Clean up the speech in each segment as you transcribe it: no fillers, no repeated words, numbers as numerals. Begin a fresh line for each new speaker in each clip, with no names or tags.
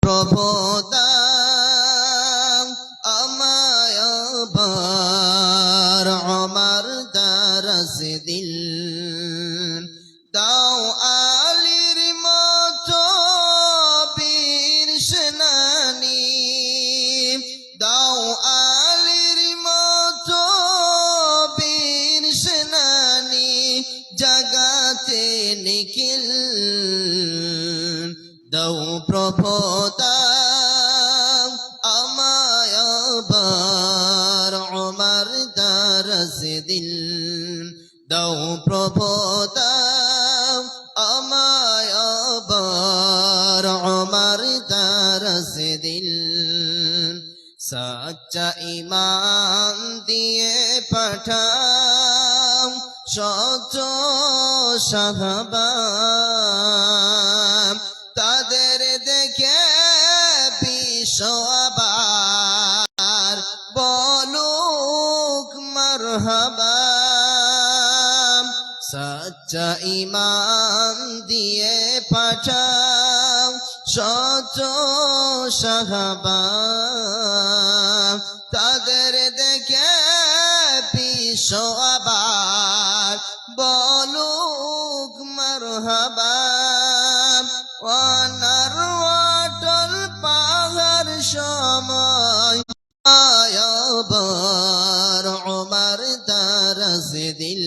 প্রভু দাও আমায় আবার আমার দরস দিল দাও আলীর মতো বীর সেনানী দাও আলীর মতো বীর সেনানী জাগাতে নিখিল দাও প্রভু দাও আমায় আবার আমার দরস দিল দাও প্রভু দাও আমায় আবার আমার দরস দিল সচ্চা ঈমান দিয়ে পাঠাও শত সাহাবা তাদের দেখে বিশ্ব আবার বলুক মারহাবা সচ্চা ঈমান দিয়ে পাঠাও শত সাহাবা তাদের দেখে বিশ্ব আবার বলুক মারহাবা ওয়ানার ওয়াটল পাহাড় সময় আয়াবার উমর দরস দিল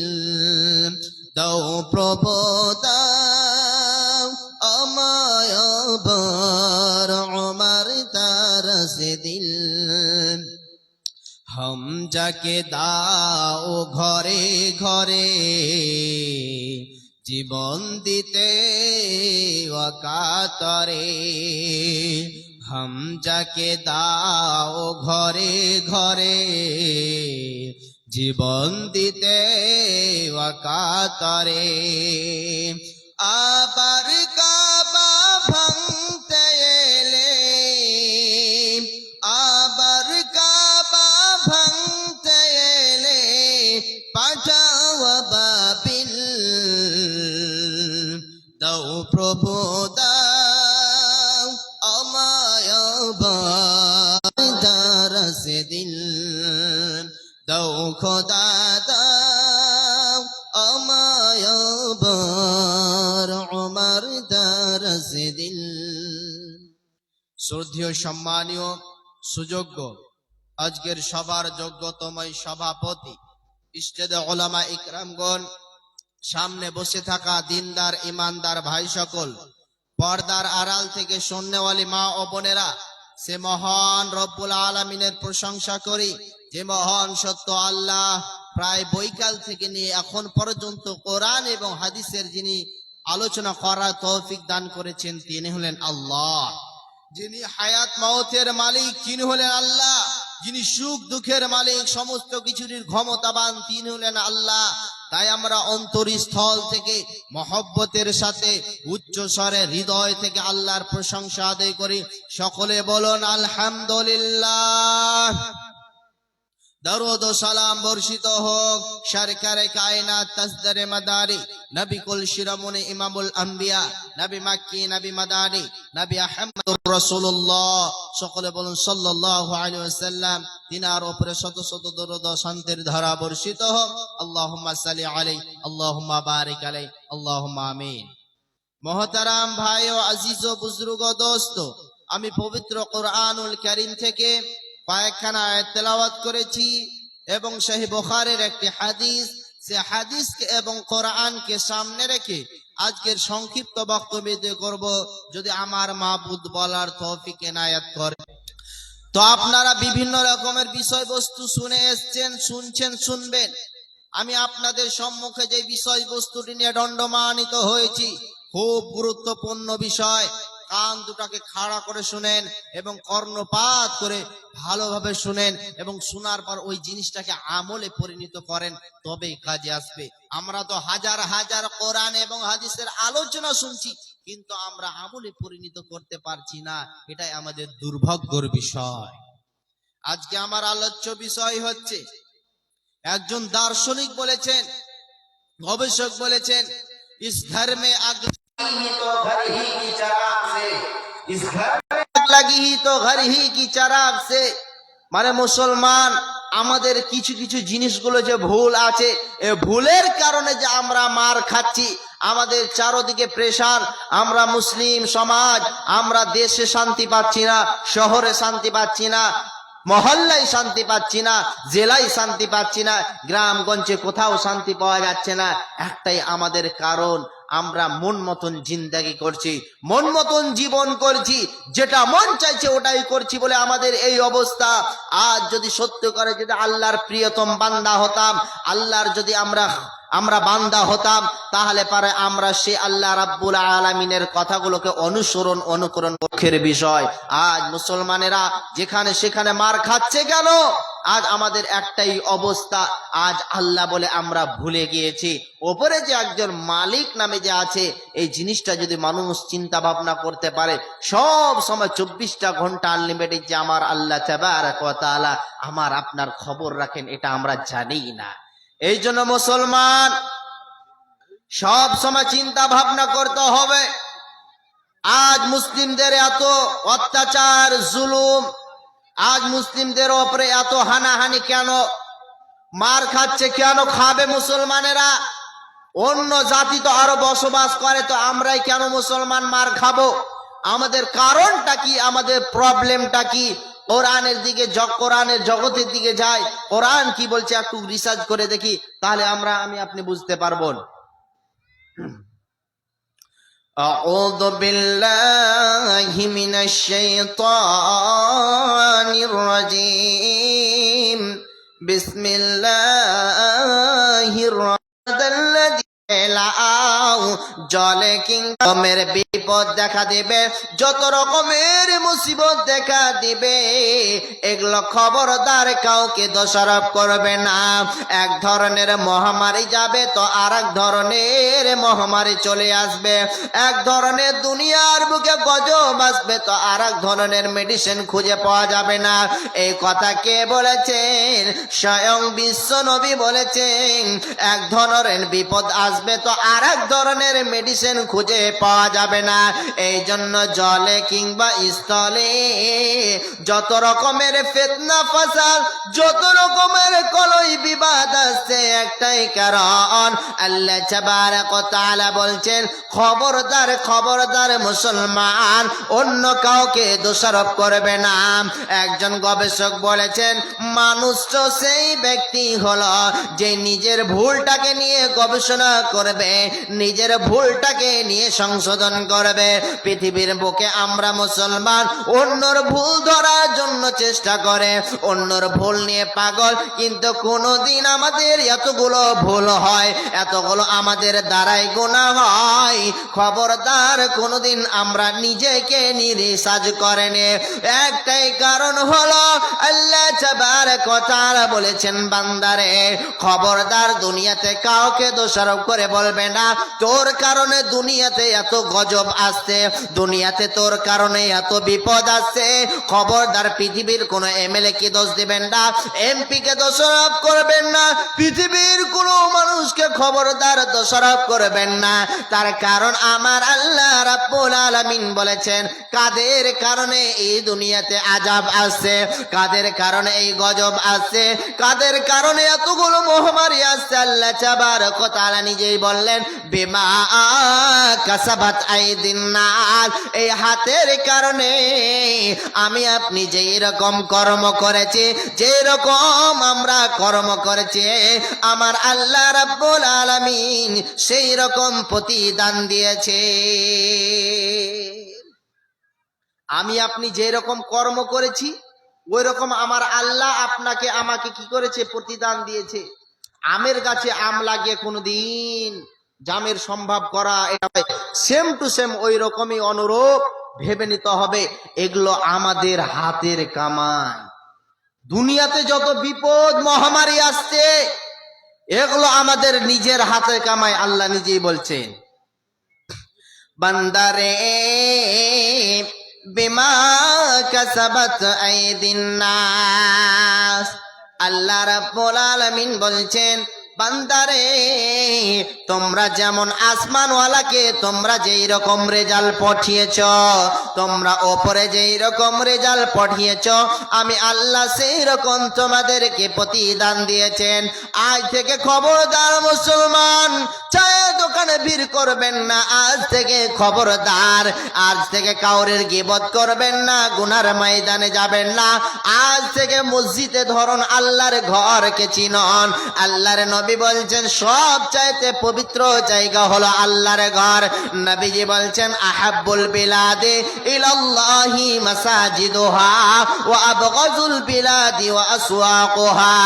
দাও প্রভু দাও আমায় আবার উমর দরস দিল হামজাকে দাও ঘরে ঘরে জীবন দিতে ওয়াকাতরে হামজাকে দাও ঘরে ঘরে জীবন দিতে ওয়াকাতরে আবার কাবা ভাঙতে এলে আবার কাবা ভাঙতে এলে পাঠাও বাবিল দাও প্রভু দাও আমায় আবার দরস দিল দাও খোদা দাও আমায় আবার উমর দরস দিল শ্রদ্ধেয় সম্মানীয় সুযোগ্য আজকের সবার যোগ্যতময় সভাপতি ইস্তেদে উলামা ইকরামগণ সামনে বসে থাকা দিনদার ইমানদার ভাই সকল পর্দার আড়াল থেকে শুননেওয়ালি মা ও বোনেরা সে মহান রব্বুল আলামিনের প্রশংসা করি যে মহান সত্য আল্লাহ প্রায় বৈকাল থেকে নিয়ে এখন পর্যন্ত কোরআন এবং হাদিসের যিনি আলোচনা করার তৌফিক দান করেছেন তিনি হলেন আল্লাহ যিনি হায়াত মাউতের মালিক তিনি হলেন আল্লাহ যিনি সুখ দুঃখের মালিক সমস্ত কিছুর ক্ষমতাবান তিনি হলেন আল্লাহ তাই আমরা অন্তরস্থল থেকে মহব্বতের সাথে উচ্চ স্বরে হৃদয় থেকে আল্লাহর প্রশংসা আদায় করি সকলে বলুন আলহামদুলিল্লাহ দরুদ ও সালাম বর্ষিত হোক সরকারে কায়নাত তাজদারে মাদারি নবী কুল শিরোমণি ইমামুল আম্বিয়া নবী মাক্কি নবী মাদানি নবী আহমদুর রাসূলুল্লাহ সকলে বলুন সাল্লাল্লাহু আলাইহি ওয়াসাল্লাম তিনার উপরে শত শত দরুদ ও শান্তির ধারা বর্ষিত হোক আল্লাহুম্মা সাল্লি আলাইহি আল্লাহুম্মা বারিক আলাইহি আল্লাহুম্মা আমিন মুহতারাম ভাই ও আজিজ ও বুজুর্গ ও দোস্ত আমি পবিত্র কোরআনুল কারীম থেকে কয়েকখানা আয়াত তেলাওয়াত করেছি এবং সহিহ বুখারীর একটি হাদিস সে হাদিসকে এবং কোরআনকে সামনে রেখে আজকের সংক্ষিপ্ত বক্তব্য করব যদি আমার মাবুদ বলার তৌফিক এনায়েত করে তো আপনারা বিভিন্ন রকমের বিষয়বস্তু শুনে এসেছেন শুনছেন শুনবেন আমি আপনাদের সম্মুখে যে বিষয়বস্তুটি নিয়ে দণ্ডমানিত হয়েছি খুব গুরুত্বপূর্ণ বিষয় কান দুটাকে খাড়া করে শুনেন এবং কর্ণপাত করে ভালোভাবে শুনেন এবং শোনার পর ওই জিনিসটাকে আমলে পরিণত করেন তবেই কাজে আসবে আমরা তো হাজার হাজার কোরআন এবং হাদিসের আলোচনা শুনছি কিন্তু আমরা আমলে পরিণত করতে পারছি না এটাই আমাদের দুর্ভাগ্যের বিষয় আজকে আমার আলোচ্য বিষয় হচ্ছে একজন দার্শনিক বলেছেন গবেষক বলেছেন इस घर में आग लगी तो घर ही की चिराग से इस घर में आग लगी ही तो घर ही की चिराग से। মানে মুসলমান আমাদের কিছু কিছু জিনিসগুলো যে ভুল আছে, এই ভুলের কারণে যে আমরা মার খাচ্ছি, আমাদের চারদিকে প্রেসার, আমরা মুসলিম সমাজ, আমরা দেশে শান্তি পাচ্ছি না, শহরে শান্তি পাচ্ছি না, মহল্লায় শান্তি পাচ্ছি না, জেলায় শান্তি পাচ্ছি না, গ্রামগঞ্জে কোথাও শান্তি পাওয়া যাচ্ছে না। একটাই আমাদের কারণ, আমরা মন মতন জিন্দেগি করছি, মন মতন জীবন করছি, যেটা মন চাইছে ওটাই করছি বলে আমাদের এই অবস্থা। আজ যদি সত্য করে যদি আল্লাহর প্রিয়তম বান্দা হতাম, আল্লাহর যদি আমরা বান্দা হতাম, তাহলে পারে আমরা সে আল্লাহ রাব্বুল আলামিনের কথাগুলোকে অনুকরণ পক্ষের বিষয়। আজ মুসলমানেরা যেখানে সেখানে মার খাচ্ছে কেন? আজ আমাদের একটাই অবস্থা, আজ আল্লাহ বলে আমরা ভুলে গিয়েছি। ওপরে যে একজন মালিক নামে যে আছে, এই জিনিসটা যদি মানুষ চিন্তা ভাবনা করতে পারে, সব সময় 24টা ঘন্টা আনলিমিটেড যে আমার আল্লাহ তাবারক ওয়া তাআলা আমার আপনার খবর রাখেন, এটা আমরা জানি না। এই জন্য মুসলমান সব সময় চিন্তা ভাবনা করতে হবে। আজ মুসলিমদের এত অত্যাচার জুলুম, আজ মুসলিমদের ওপরে এত হানাহানি কেন? মার খাচ্ছে কেন? খাবে মুসলমানেরা? অন্য জাতি তো আরো বসবাস করে, তো আমরাই কেন মুসলমান মার খাবো? আমাদের কারণটা কি? আমাদের প্রবলেমটা কি? কোরআনের দিকে, কোরআনের জগতের দিকে যাই, কোরআন কি বলছে একটু রিসার্চ করে দেখি, তাহলে আমি আপনি বুঝতে পারবো। أعوذ بالله من الشيطان الرجيم بسم الله الرحمن الرحيم জলে কিংমের বিপদ দেখা দিবে, যত রকমের মুসিবত দেখা দিবে, এগুলো খবরদার কাউকে দোষারোপ করবে না। এক ধরনের মহামারী যাবে তো আর এক ধরনের মহামারী চলে আসবে, এক ধরনের দুনিয়ার বুকে গজব আসবে তো আর এক ধরনের মেডিসিন খুঁজে পাওয়া যাবে না। এই কথা কে বলেছেন? স্বয়ং বিশ্ব নবী বলেছেন, এক ধরনের বিপদ আসবে তো আর এক ধরনের মেডিসিন খুঁজে পাওয়া যাবে না। এই জন্য জলে কিংবা স্থলে যত রকমের ফিতনা ফাসাদ, যত রকমের কলই বিবাদ আছে, একটাই কারণ, আল্লাহ তাবারক ওয়া তাআলা বলছেন, খবরদার খবরদার মুসলমান অন্য কাউকে দোষারোপ করবে না। একজন গবেষক বলেছেন, মানুষ তো সেই ব্যক্তি হলো যে নিজের ভুলটাকে নিয়ে গবেষণা করবে, নিজের ভুলটাকে নিয়ে সংশোধন করবে। পৃথিবীর বুকে আমরা মুসলমান অন্যর ভুল ধরার জন্য চেষ্টা করে, অন্যর ভুল নিয়ে পাগল, কিন্তু কোনোদিন আমাদের এতগুলো ভুল হয়, এতগুলো আমাদের দ্বারাই গুনাহ হয়, খবরদার কোনোদিন আমরা নিজেকে নিরিসাজ করেনি। একটাই কারণ হলো, আল্লাহ তাবারক ওয়া তাআলা বলেছেন, বান্দারে খবরদার দুনিয়াতে কাউকে দোষারোপ করে বলবে না, তোর কারণে দুনিয়াতে এত গজব আসছে, দুনিয়াতে তোর কারণে এত বিপদ আসছে। খবরদার পৃথিবীর কোন এমএলএ কে দোষ দিবেন না, এমপি কে দোষারোপ করবেন না, পৃথিবীর কোন মানুষকে খবরদার দোষারোপ করবেন না। তার কারণ আমার আল্লাহ রাব্বুল আলামিন বলেছেন, কাদের কারণে এই দুনিয়াতে আযাব আসছে, কাদের কারণে এই গজব আসছে, কাদের কারণে এতগুলো মহামারী আসছে, আল্লাহ তাবারক ওয়া তাআলা নিজেই বললেন, বিমা কাসাবাত আইদিন নাস, এই হাতের কারণে আমি আপনি যেই রকম কর্ম করেছি, যে রকম আমরা কর্ম করেছি, আমার আল্লাহ রাব্বুল আলামিন সেই রকম প্রতিদান দিয়েছে। আমি আপনি যে রকম কর্ম করেছি, ওই রকম আমার আল্লাহ আপনাকে আমাকে কি করেছে? প্রতিদান দিয়েছে। আমের গাছে আম লাগিয়ে কোনোদিন জামের সম্ভব করা, এটা সেম টু সেম ওই রকমই অনুরূপ ভেবে নিতে হবে, এগুলো আমাদের হাতের কামাই। দুনিয়াতে যত বিপদ মহামারী আসছে, এগুলো আমাদের নিজের হাতের কামাই। আল্লাহ নিজেই বলছেন, বান্দারে বিমা কাসাবাত আইদিন নাস, আল্লাহ রাব্বুল আলামিন বলছেন, বান্দারে তোমরা যেমন আসমানওয়ালাকে তোমরা যেই রকম রেজাল্ট পাঠিয়েছ, তোমরা ওপরে যেই রকম রেজাল্ট পাঠিয়েছ, আমি আল্লাহ সেই রকম তোমাদেরকে প্রতিদান দিয়েছেন। আজ থেকে খবরদার মুসলমান, চায়ের দোকানে ভিড় করবেন না। আজ থেকে খবরদার, আজ থেকে কাউরের গীবত করবেন না, গুনার ময়দানে যাবেন না। আজ থেকে মসজিদে ধরুন, আল্লাহর ঘরকে চিনন। আল্লাহর নবী বলছেন সব চাইতে পবিত্র জায়গা হলো আল্লাহর ঘর। নবীজি বলছেন আহাব্বুল বিলাদি ইলাল্লাহি মাসাজিদুহা ওয়া আবগাযুল বিলাদি ওয়া আসওয়াকুহা।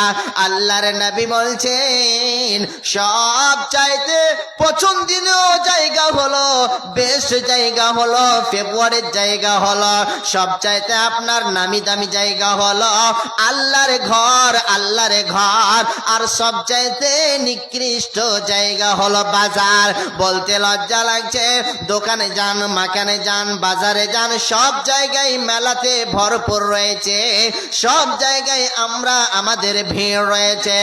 আল্লাহর নবী বলছেন সব চাইতে পছন্দনীয় জায়গা হলো, বেস্ট জায়গা হলো, ফেব্রুয়ারির জায়গা হলো, সব চাইতে আপনার নামি দামি জায়গা হলো আল্লাহর ঘর, আল্লাহর ঘর। আর সব চাইতে নিকৃষ্ট জায়গা হলো বাজার। বলতে লজ্জা লাগছে, দোকানে যান, মাকানে যান, বাজারে যান, সব জায়গায় মেলাতে ভরপুর রয়েছে, সব জায়গায় আমরা আমাদের ভিড় রয়েছে।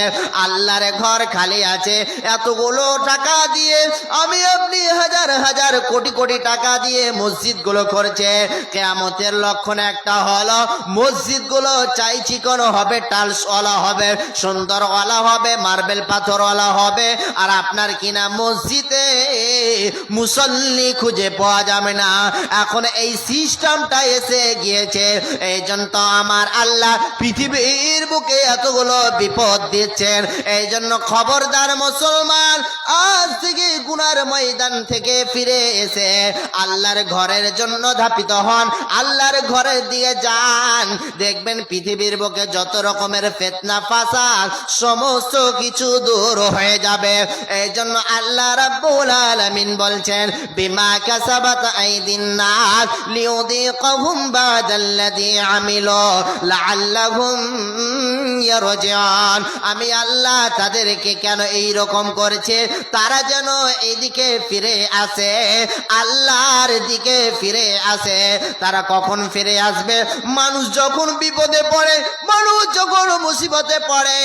আল্লাহর ঘর খালি আছে। এতগুলো টাকা দিয়ে আমি আপনি হাজার হাজার কোটি কোটি টাকা দিয়ে মসজিদগুলো করছে। কিয়ামতের লক্ষণ একটা হলো মসজিদগুলো চাই চিকন হবে, টাইলসওয়ালা হবে, সুন্দরওয়ালা হবে, মার্বেল পাথরওয়ালা হবে। আর আপনার কিনা মসজিদে মুসল্লি খুঁজে পাওয়া যাবে না। এখন এই সিস্টেমটা এসে গিয়েছে। এই জন্য তো আমার আল্লাহ পৃথিবীর বুকে এতগুলো বিপদ দিচ্ছেন। এই জন্য খবরদার মুসলমান, আজ থেকে গুনার ময়দান থেকে ফিরে এসে আল্লাহর ঘরের জন্য ধাপিত হন, আল্লাহর ঘরের দিকে যান। দেখবেন পৃথিবীর বুকে যত রকমের ফিতনা ফাসাদ সমস্ত কিছু দূর হয়ে যাবে। এই জন্য আল্লাহ রাব্বুল আলামিন বলছেন বিমা কাসাবাত আইদিন নাস লিউযীকাহুম বাদাল্লাযী আমিলু লাআল্লাহুম ইয়ারজিউন। আমি আল্লাহ তাদেরকে কেন এই রকম করেছে, তারা যেন এইদিকে ফিরে আসে, আল্লাহর দিকে ফিরে আসে। তারা কখন ফিরে আসবে? মানুষ যখন বিপদে পড়ে, মানুষ যখন মুসিবতে পড়ে,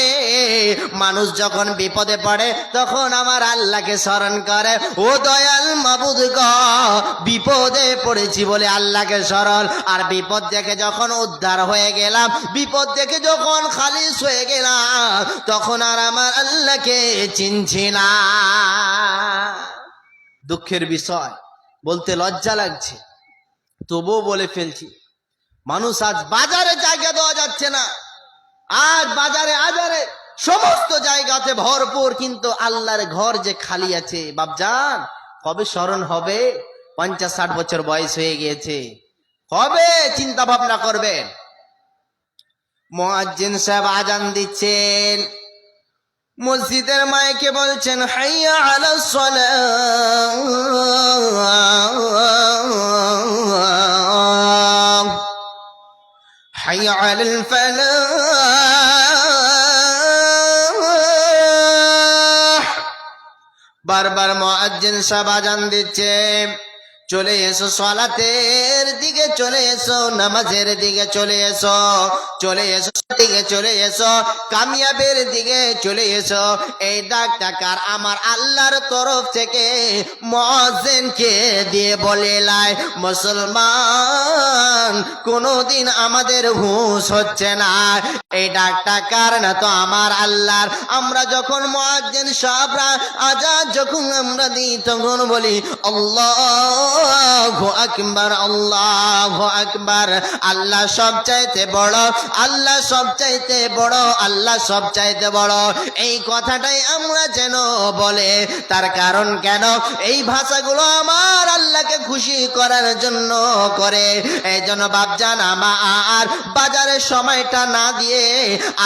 মানুষ যখন বিপদে পড়ে, তখন আমার আল্লাহকে স্মরণ করে। ও দয়াল মাবুদ গো, বিপদে পড়েছি বলে আল্লাহকে স্মরণ। আর বিপদ দেখে যখন উদ্ধার হয়ে গেলাম, বিপদ দেখে যখন খালিস হয়ে গেলাম, তখন আর আমার আল্লাহকে চিনছি না। দুঃখের বিষয়, বলতে লজ্জা লাগছে, তবুও বলে ফেলছি। মানুষ আজ বাজারে জায়গা দেওয়া যাচ্ছে না। আজ বাজারে আজারে সমস্ত জায়গাতে ভরপুর, কিন্তু আল্লাহর ঘর যে খালি আছে। বাপজান, কবে স্মরণ হবে? 50-60 বছর বয়স হয়ে গিয়েছে, কবে চিন্তা ভাবনা করবেন? মুয়াজ্জিন সাহেব আজান দিচ্ছেন, মসজিদের মাইকে বলছেন হাইয়া আলাস সালাহ, হাইয়া আলাল ফালাহ। বারবার মুয়াজ্জিন সাহেব আজান দিচ্ছে, চলে এসো সালাতের দিকে, চলে এসো নামাজের দিকে, চলে এসো, চলে এসো দিকে, চলে এসো কামিয়াবের দিকে, চলে এসো। এই ডাকটা কার? আমার আল্লাহর তরফ থেকে মুয়াজ্জিনকে দিয়ে বলে লাই। মুসলমান, কোনদিন আমাদের হুঁশ হচ্ছে না। এই ডাকটা কার? না তো আমার আল্লাহর। আমরা যখন মুয়াজ্জিন সাহেবরা আজান যখন আমরা দিই, তখন বলি আল্লাহু আকবার, আল্লাহু আকবার। আল্লাহ সবচাইতে বড়, আল্লাহ সবচাইতে বড়, আল্লাহ সবচাইতে বড়। এই কথাটাই আমরা যেন বলে। তার কারণ কেন? এই ভাষাগুলো আমার আল্লাহকে খুশি করার জন্য করে। এই জন্য বাপজান, আমার বাজারের সময়টা না দিয়ে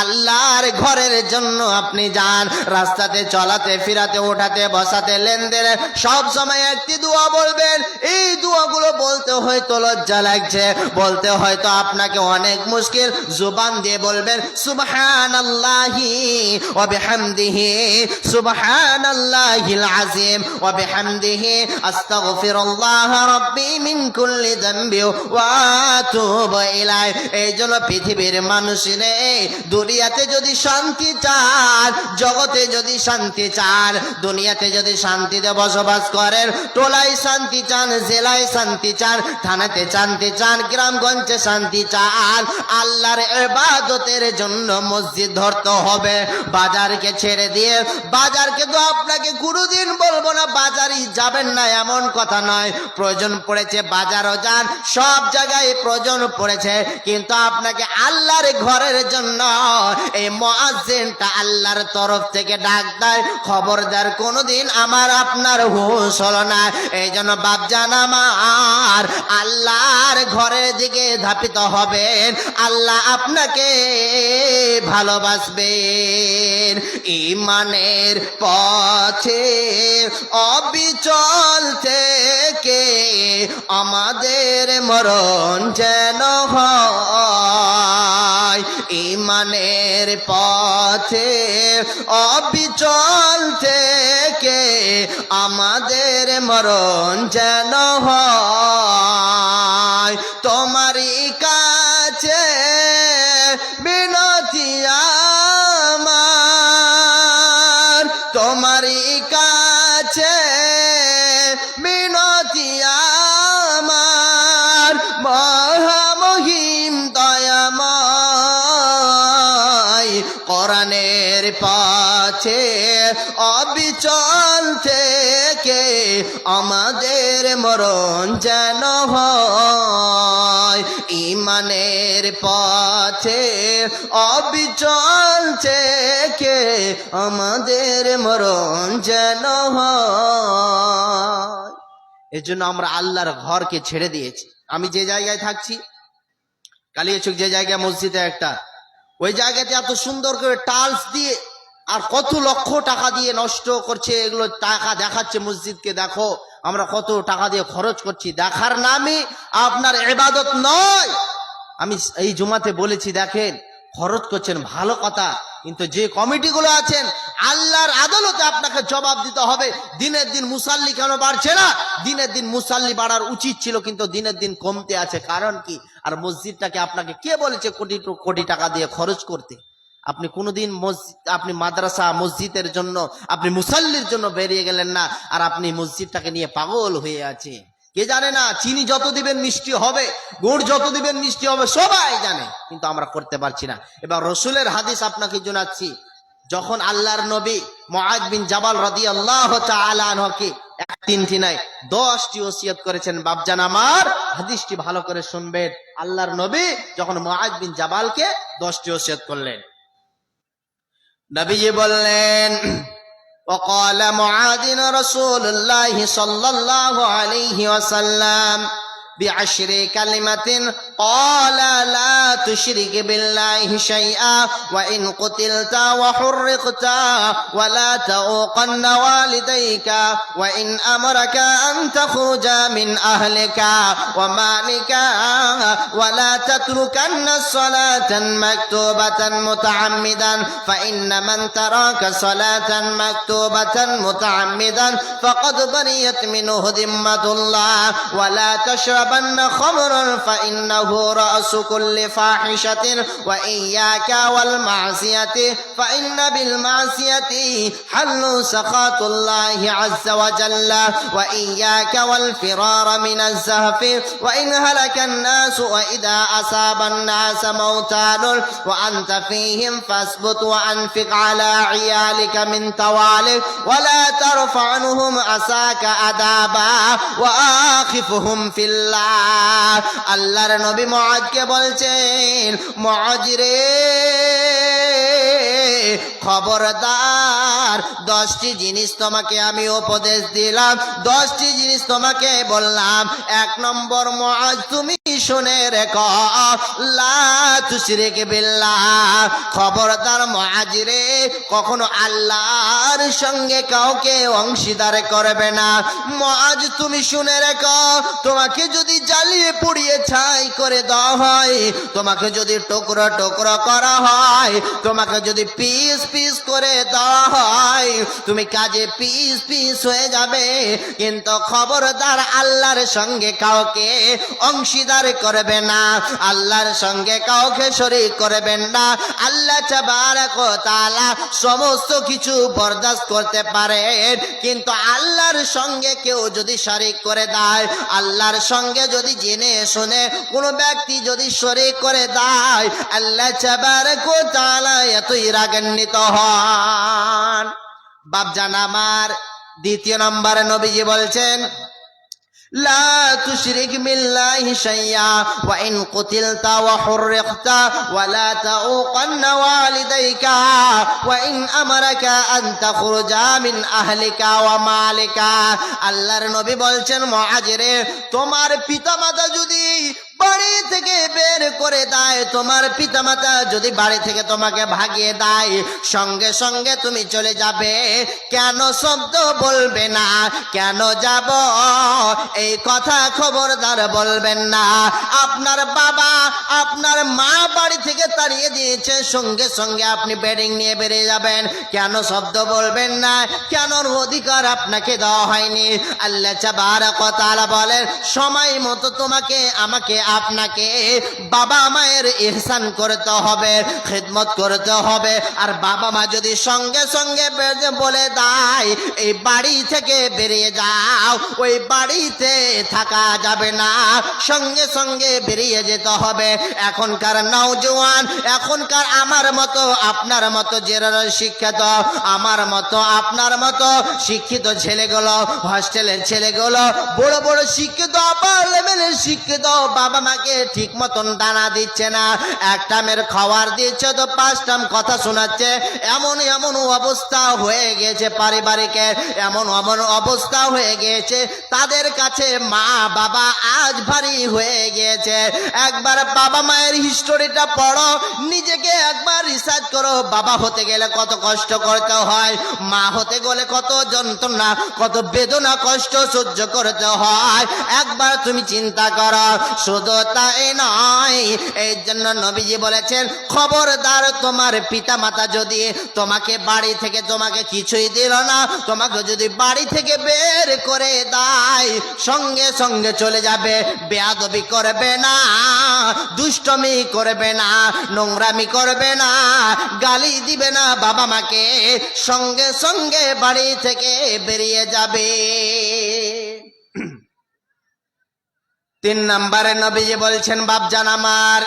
আল্লাহর ঘরের জন্য আপনি যান। রাস্তাতে চলাতে ফিরাতে, ওঠাতে বসাতে, লেনদেনে সব সময় একটি দোয়া বলবেন, এই দোয়াগুলো বলতে হয়তো লজ্জা লাগছে, বলতে হয়তো আপনাকে অনেক মুশকিল, জুবান দিয়ে বলবেন সুবহানাল্লাহি ওয়া বিহামদিহি, সুবহানাল্লাহিল আযীম ওয়া বিহামদিহি, আস্তাগফিরুল্লাহ রাব্বি মিন কুল্লি যামবি ওয়া আতুবু ইলাইহি। এই জন্য পৃথিবীর মানুষেরা দুনিয়াতে যদি শান্তি চান, জগতে যদি শান্তি চান, দুনিয়াতে যদি শান্তিতে বসবাস করেন, টোলায় শান্তি চান, জেলায় শান্তি চান, থানাতে শান্তি চান, গ্রামগঞ্জে শান্তি চান, আল্লাহর ইবাদতের জন্য মসজিদ ধরতে হবে। বাজারকে ছেড়ে দিয়ে, বাজারকে তো আপনাকে কোনোদিন বলবো না বাজারই যাবেন না এমন কথা নয়, প্রয়োজন পড়েছে বাজারও যান, সব জায়গায় প্রয়োজন পড়েছে, কিন্তু আপনাকে আল্লাহর ঘরের জন্য এই মুয়াজ্জিনটা আল্লাহর তরফ থেকে ডাক দেয়, খবরদার কোনোদিন আমার আপনার হুঁশ হলো না। এই জন্য বাপজান আমার, আল্লাহর ঘরের দিকে ধাপিত হবেন, আল্লাহ আপনাকে ভালোবাসবেন। ঈমানের পথে অবিচল থেকে আমাদের মরণ যেন হয়, ঈমানের পথে অবিচল থেকে আমাদের মরণ যেন হয়। তোমারই কাছে বিনতি আমার, তোমারই কাছে বিনতি আমার, মহামহিম দয়াময়, কোরআনের পথে অবিচল থেকে আমাদের মরণ যেন হয়, ঈমানের পথে অবিচল থেকে আমাদের মরণ যেন হয়। এজন্য আমরা আল্লাহর ঘরকে ছেড়ে দিয়েছি। আমি যে জায়গায় থাকছি, কালিয়াচক যে জায়গায় মসজিদে একটা, ওই জায়গাতে এত সুন্দর করে টাইলস দিয়ে আর কত লক্ষ টাকা দিয়ে নষ্ট করছে, এগুলো টাকা দেখাচ্ছে মসজিদকে, দেখো আমরা কত টাকা দিয়ে খরচ করছি, দেখার নামে আপনার ইবাদত নয়। আমি এই জুমাতে বলেছি, দেখেন খরচ করছেন ভালো কথা, কিন্তু যে কমিটিগুলো আছেন আল্লাহর আদালতে আপনাকে জবাব দিতে হবে। দিনের দিন মুসাল্লি কেন বাড়ছে না? দিনের দিন মুসাল্লি বাড়ার উচিত ছিল, কিন্তু দিনের দিন কমতে আছে, কারণ কি? আর মসজিদটাকে আপনাকে কে বলেছে কোটি কোটি টাকা দিয়ে খরচ করতে? আপনি কোনোদিন মসজিদ, আপনি মাদ্রাসা মসজিদের জন্য, আপনি মুসাল্লির জন্য বেরিয়ে গেলেন না, আর আপনি মসজিদটাকে নিয়ে পাগল হয়ে আছে। কে জানে না চিনি যত দিবেন মিষ্টি হবে, গুড় যত দিবেন মিষ্টি হবে, সবাই জানে, কিন্তু আমরা করতে পারছি না। এবার রসুলের হাদিস আপনাকে জানাচ্ছি, যখন আল্লাহর নবী মুআয বিন জাবাল রাদিয়াল্লাহু তাআলা আনহুকে 1-3টি নয় 10টি ওসিয়ত করেছেন। বাপজান আমার, হাদিসটি ভালো করে শুনবেন। আল্লাহর নবী যখন মুআয বিন জাবালকে 10টি ওসিয়ত করলেন, নবীজি বললেন, وقال معاذ رسول الله صلى الله عليه وسلم بعشر كلمة قال لا تشرك بالله شيئا وإن قتلت وحرقت ولا تعوقن والديك وإن أمرك أن تخرج من أهلك ومالك ولا تتركن الصلاة مكتوبة متعمدا فإن من ترك صلاة مكتوبة متعمدا فقد برئت منه ذمة الله ولا تشربن خمرا فإنه رأس كل فاحشة وإياك والمعصية فإن بالمعصية حل سخط الله عز وجل وإياك والفرار من الزهف وإن هلك الناس وإذا أصاب الناس موتان وأنت فيهم فاثبت وأنفق على عيالك من توالك ولا ترفع عنهم عصاك أدابا وآخفهم في الله আল্লাহর নবী মুআযকে বলছেন, মুআয রে, খবরদার 10টি জিনিস তোমাকে আমি উপদেশ দিলাম, 10টি জিনিস তোমাকে বললাম। 1 নম্বর, মুআজ তুমি শুনে রেখো, লা তুশরিক বিল্লাহ, খবরদার মুআজ রে, কখনো আল্লাহর সঙ্গে কাউকে অংশীদার করবে না। মুআজ তুমি শুনে রেখো, তোমাকে যদি জ্বালিয়ে পুড়িয়ে ছাই করে দেওয়া হয়, তোমাকে যদি টুকরো টুকরো করা হয়, তোমাকে যদি পিস পিস করে দেওয়া হয়, তুমি কাজে পিস পিস হয়ে যাবে। কিন্তু খবরদার আল্লাহর সঙ্গে কাউকে অংশীদার করবে না, আল্লাহর সঙ্গে কাউকে শরীক করবেন না। আল্লাহ তাবারক ওয়া তাআলা সমস্ত কিছু বরদাস্ত করতে পারেন, কিন্তু আল্লাহর সঙ্গে কেউ যদি শরীক করে দেয়, আল্লাহর সঙ্গে যদি জেনে শুনে কোনো ব্যক্তি যদি শরীক করে দেয়, আল্লাহ তাবারক ওয়া তাআলা এতই রাগান্বিত হন। বাপজান আমার, 2 নম্বরে নবীজি বলছেন, লা তুশরিক বিল্লাহি শাইয়া ওয়া ইন কুতিলতা ওয়া হুররিকতা ওয়া লা তাউকান্না ওয়ালিদাইকা ওয়া ইন আমারাকা আন তাখরুজা মিন আহলিকা ওয়া মালিকা। আল্লাহর নবী বলছেন, মুআজ রে, তোমার পিতামাতা যদি বাড়ি থেকে বের করে দেয়, তোমার পিতামাতা যদি বাড়ি থেকে তোমাকে ভাগিয়ে দেয়, সঙ্গে সঙ্গে তুমি চলে যাবে, কেন শব্দ বলবে না, কেন যাব, এই কথা খবরদার বলবেন না। আপনার বাবা আপনার মা বাড়ি থেকে তাড়িয়ে দিয়েছে, সঙ্গে সঙ্গে আপনি বেডিং নিয়ে বেরিয়ে যাবেন, কেন শব্দ বলবেন না, কেন অধিকার আপনাকে দেওয়া হয়নি? আল্লাহ তাবারক ওয়া তাআলা বলেন, সময় মতো তোমাকে আমাকে আপনাকে বাবা মায়ের ইহসান করতে হবে, খিদমত করতে হবে। আর বাবা মা যদি সঙ্গে সঙ্গে বলে দেয় এই বাড়ি থেকে বেরিয়ে যাও, ওই বাড়িতে থাকা যাবে না, সঙ্গে সঙ্গে বেরিয়ে যেতে হবে। এখনকার নওজোয়ান, এখনকার আমার মতো আপনার মতো যারা শিক্ষিত, আমার মতো আপনার মতো শিক্ষিত ছেলেগুলো, হস্টেলের ছেলেগুলো, বড় বড় শিক্ষিত, আপার লেভেলের শিক্ষিত, বাবা মাকে ঠিক মতন দানা দিচ্ছে না, এক টাইমের খাবার দিচ্ছে তো 5 টাইম কথা শোনাচ্ছে। এমন এমন অবস্থা হয়ে গেছে পারিবারিকের, এমন এমন অবস্থা হয়ে গিয়েছে, তাদের কাছে মা বাবা আজ ভারী হয়ে গিয়েছে। একবার বাবা মায়ের হিস্টোরিটা পড়ো, নিজেকে একবার রিসার্চ করো, বাবা হতে গেলে কত কষ্ট করতে হয়, মা হতে গেলে কত যন্ত্রণা, কত বেদনা কষ্ট সহ্য করতে হয়, একবার তুমি চিন্তা করো। শুধু তাই নয়, এই জন্য নবীজি বলেছেন, খবরদার তোমার পিতা মাতা যদি তোমাকে বাড়ি থেকে তোমাকে কিছুই দিল না, তোমাকে যদি বাড়ি থেকে বের করে দেয়, সঙ্গে সঙ্গে চলে যাবে, বেয়াদবি করবে না, দুষ্টমি করবে না, নোংরামি করবে না, গালি দিবে না বাবা মাকে, সঙ্গে সঙ্গে বাড়ি থেকে বেরিয়ে যাবে। 3 নম্বরে নবীজি বলছেন, বাপজান আমার,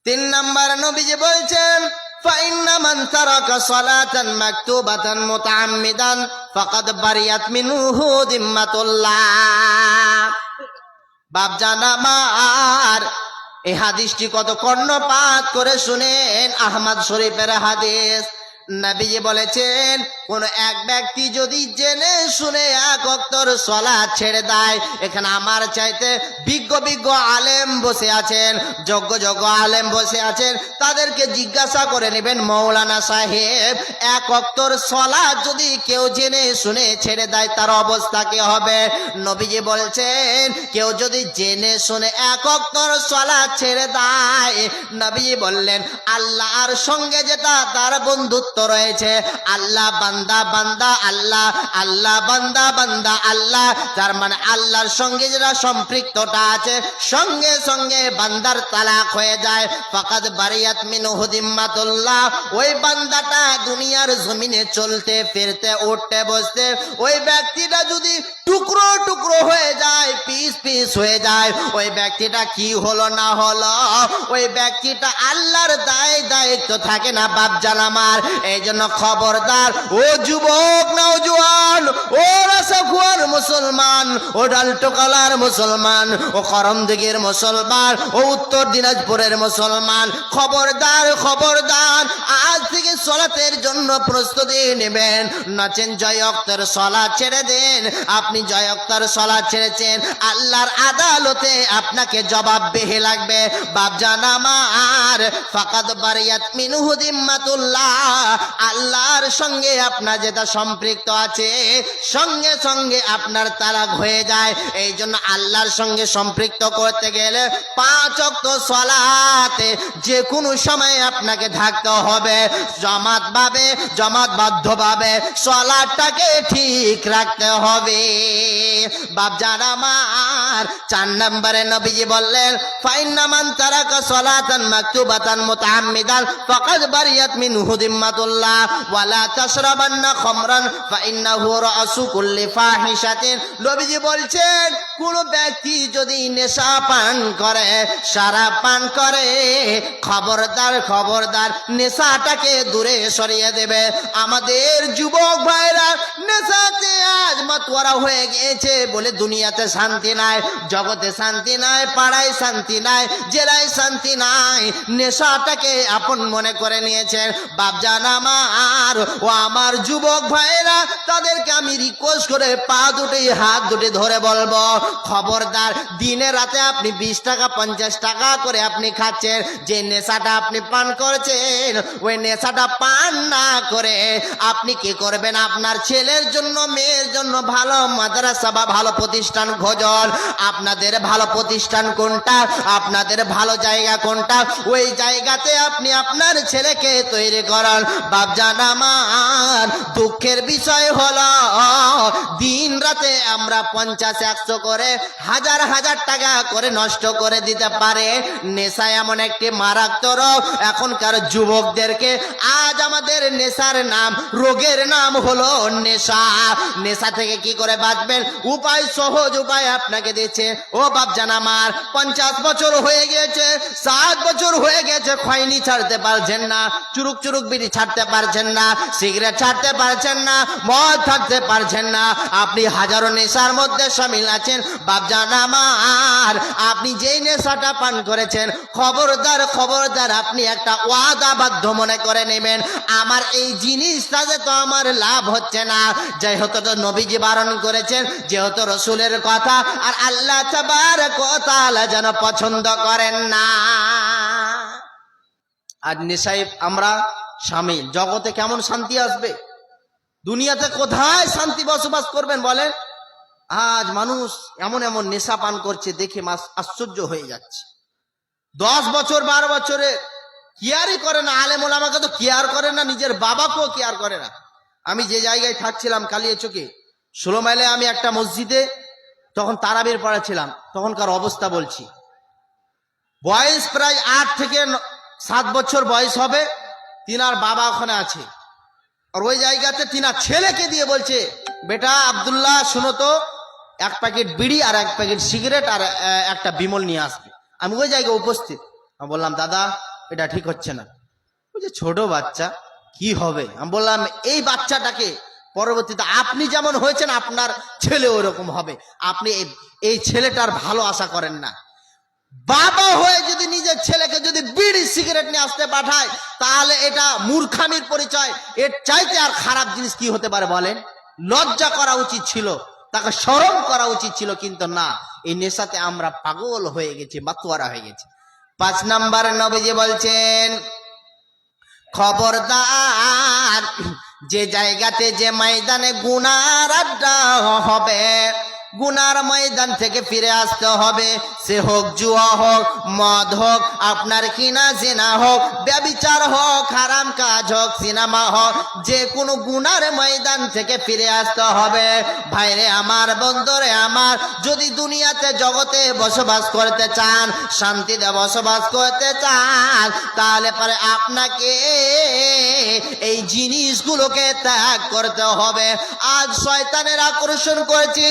3 নম্বরে নবীজি বলছেন, فإن من ترك صلاة مكتوبة متعمدا فقد برئت منه ذمة الله। বাপজান আমার, এই হাদিসটি কত কর্ণপাত করে শুনেন, আহমদ শরীফের হাদিস। নবীজি বলেছেন, কোন এক ব্যক্তি যদি জেনে শুনে 1 ওয়াক্তের সালাত ছেড়ে দেয়, এখানে আমার চাইতে বিজ্ঞ বিজ্ঞ আলেম বসে আছেন, যোগ্য যোগ্য আলেম বসে আছেন, তাদেরকে জিজ্ঞাসা করে নেবেন, মৌলানা সাহেব 1 ওয়াক্তের সালাত যদি কেউ জেনে শুনে ছেড়ে দেয়, তার অবস্থা কি হবে? নবীজি বলছেন, কেউ যদি জেনে শুনে 1 ওয়াক্তের সালাত ছেড়ে দেয়, নবীজি বললেন, আল্লাহর সঙ্গে যেটা তার বন্ধুত্ব রয়েছে, আল্লাহ বান্দা বান্দা আল্লাহ, আল্লাহ বান্দা বান্দা আল্লাহ, তার মানে আল্লাহর সঙ্গে যেটা সম্পৃক্ততা আছে, সঙ্গে সঙ্গে বান্দার তালাক হয়ে যায়। ফাকাদ বারিয়াত মিনহু যিম্মাতুল্লাহ, ওই বান্দাটা দুনিয়ার জমিনে চলতে ফিরতে উঠতে বসতে, ওই ব্যক্তিটা যদি টুকরো টুকরো হয়ে যায়, পিস পিস হয়ে যায়, ওই ব্যক্তিটা কি হলো না হলো, ওই ব্যক্তিটা আল্লাহর দায়িত্ব থাকে না বাপজান আমার। এই জন্য খবরদার ও যুবক নওজোয়ান, ও রাসাখুয়ার মুসলমান, ও ডালটোকালার মুসলমান, ও করমদিঘির মুসলমান, ও উত্তর দিনাজপুরের মুসলমান, খবরদার খবরদার, আজ থেকে সলাতের জন্য প্রস্তুতি নেবেন। নাচেন জয় অক্তর সলাত ছেড়ে দেন। আপনি জয় অক্তর সলাত ছেড়েছেন, আল্লাহর আদালতে আপনাকে জবাবদিহি লাগবে। বাপজান আমার, ফাকাদ বারিয়াত মিনহু যিম্মাতুল্লাহ, আল্লাহর সঙ্গে আপনার যেটা সম্পৃক্ত আছে সঙ্গে সঙ্গে আপনার তালাক হয়ে যায়। এই জন্য আল্লাহর সঙ্গে সম্পৃক্ত করতে গেলে 5 ওয়াক্ত সলাতে যে কোনো সময় আপনাকে থাকতে হবে। জমাতবদ্ধভাবে সলাতটাকে ঠিক রাখতে হবে। বাপজান আমার, 4 নম্বরে নবীজি বললেন, ফাইন্না মান তারাকা সলাতান মাকতুবাতান মুতাআম্মিদান ফাকাদ বারিয়াত মিনহু যিম্মাতুল্লাহ ওয়ালা তাশরাবান্না খামরান ফাইন্নাহু রাসু কুল্লি ফাহিশাতিন। নবীজি বলছেন, কোন ব্যক্তি যদি নেশা পান করে, শরাব পান করে, খবরদার খবরদার নেশাটাকে দূরে সরিয়ে দেবে। আমাদের যুবক ভাইরা নেশাতে আজ মাতোয়ারা হয়ে গিয়েছে বলে দুনিয়াতে শান্তি নাই, জগতে শান্তি নাই, পাড়ায় শান্তি নাই, জেলায় শান্তি নাই। নেশাটাকে আপন মনে করে নিয়েছেন। বাপজান আমার, ও আমার যুবক ভাইরা, তাদেরকে আমি রিকোয়েস্ট করে পা দুটি হাত দুটি ধরে বলবো, খবরদার দিনে রাতে আপনি 20 টাকা 50 টাকা করে আপনি খাচ্ছেন, যে নেশাটা আপনি পান করেছেন ওই নেশাটা পান না করে আপনি কি করবেন? আপনার ছেলের জন্য মেয়ের জন্য ভালো মাদ্রাসা বা ভালো প্রতিষ্ঠান খোঁজন। আপনাদের ভালো প্রতিষ্ঠান কোনটা, আপনাদের ভালো জায়গা কোনটা, ওই জায়গাতে আপনি আপনার ছেলেকে তৈরি করান। বাপজান আমার, দুঃখের বিষয় হলো দিন রাতে আমরা 50-100 করে, হাজার টাকা করে নষ্ট করে দিতে পারে। নেশা এমন একটি মারাত্মক রোগ এখনকার যুবকদেরকে। আজ আমাদের নেশার নাম, রোগের নাম হলো নেশা। নেশা থেকে কি করে বাঁচবেন? উপায়, সহজ উপায় আপনাকে দিচ্ছে। ও বাপজান আমার, 50 বছর হয়ে গেছে, 7 বছর হয়ে গেছে, খৈনি ছাড়তে পারছেন না, চুরুক বিড়ি ছাড়তে পারছেন না, সিগারেট ছাড়তে পারছেন না, মদ ছাড়তে পারছেন না, আপনি হাজারো নেশার মধ্যে শামিল আছেন। বাপজান আমার, আপনি যেই নেশাটা পান করেছেন, খবরদার খবরদার আপনি একটা ওয়াদাবদ্ধ মনে করে নেবেন, আমার এই জিনিসটাতে তো আমার লাভ হচ্ছে না। যেহেতু তো নবীজি বারণ করেছেন, যেহেতু রসুলের কথা, আর আল্লাহ তাবারক ওয়া তাআলা যেন পছন্দ করেন না। আর নেশায় আমরা শামিল, জগতে কেমন শান্তি আসবে? দুনিয়াতে কোথায় শান্তি বসবাস করবেন বলেন? আজ মানুষ এমন এমন নেশা পান করছে, দেখে আশ্চর্য হয়ে যাচ্ছে। 10 বছর 12 বছরে কেয়ারই করে না, আলেম ওলামাকে তো কেয়ার করে না, নিজের বাবাকেও কেয়ার করে না। আমি যে জায়গায় থাকছিলাম কালিয়াচকে 16 মাইলে, আমি একটা মসজিদে তখন তারাবির পড়াছিলাম, তখনকার অবস্থা বলছি। বয়স প্রায় 8 থেকে 7 বছর বয়স হবে, তিনার বাবা ওখানে আছে। আর ওই জায়গাতে তিনার ছেলেকে দিয়ে বলছে, বেটা আব্দুল্লাহ শুনো তো, 1 প্যাকেট বিড়ি আর 1 প্যাকেট সিগারেট আর একটা বিমল নিয়ে আসবে। আমি ওই জায়গায় উপস্থিত। আমি বললাম, দাদা এটা ঠিক হচ্ছে না। বলছে, ছোট বাচ্চা কি হবে? আমি বললাম, এই বাচ্চাটাকে পরবর্তীতে আপনি যেমন হয়েছেন আপনার ছেলে ওরকম হবে। আপনি এই ছেলেটার ভালো আশা করেন না। বাবা হয়ে যদি নিজের ছেলেকে যদি বিড়ি সিগারেট নিয়ে আসতে পাঠায়, তাহলে এটা মূর্খামির পরিচয়। এর চাইতে আর খারাপ জিনিস কি হতে পারে বলেন? লজ্জা করা উচিত ছিল, তাকে শরম করা উচিত ছিল, কিন্তু না, এই নেশাতে আমরা পাগল হয়ে গেছি, মাতোয়ারা হয়ে গেছি। 5 নম্বর নবীজি বলছেন, খবরদার যে জায়গাতে যে ময়দানে গুনার আড্ডা হবে, গুনার ময়দান থেকে ফিরে আসতে হবে। সে হোক জুয়া হোক, মদ হোক, আপনার কিনা জিনা হোক, ব্যভিচার হোক, হারাম কাজ হোক, সিনেমা হোক, যে কোনো গুনার ময়দান থেকে ফিরে আসতে হবে। ভাইরে আমার, বন্ধুরে আমার, যদি দুনিয়াতে জগতে বসবাস করতে চান, শান্তিতে বসবাস করতে চান, তাহলে পরে আপনাকে এই জিনিসগুলোকে ত্যাগ করতে হবে। আজ শয়তানের আকর্ষণ করেছি,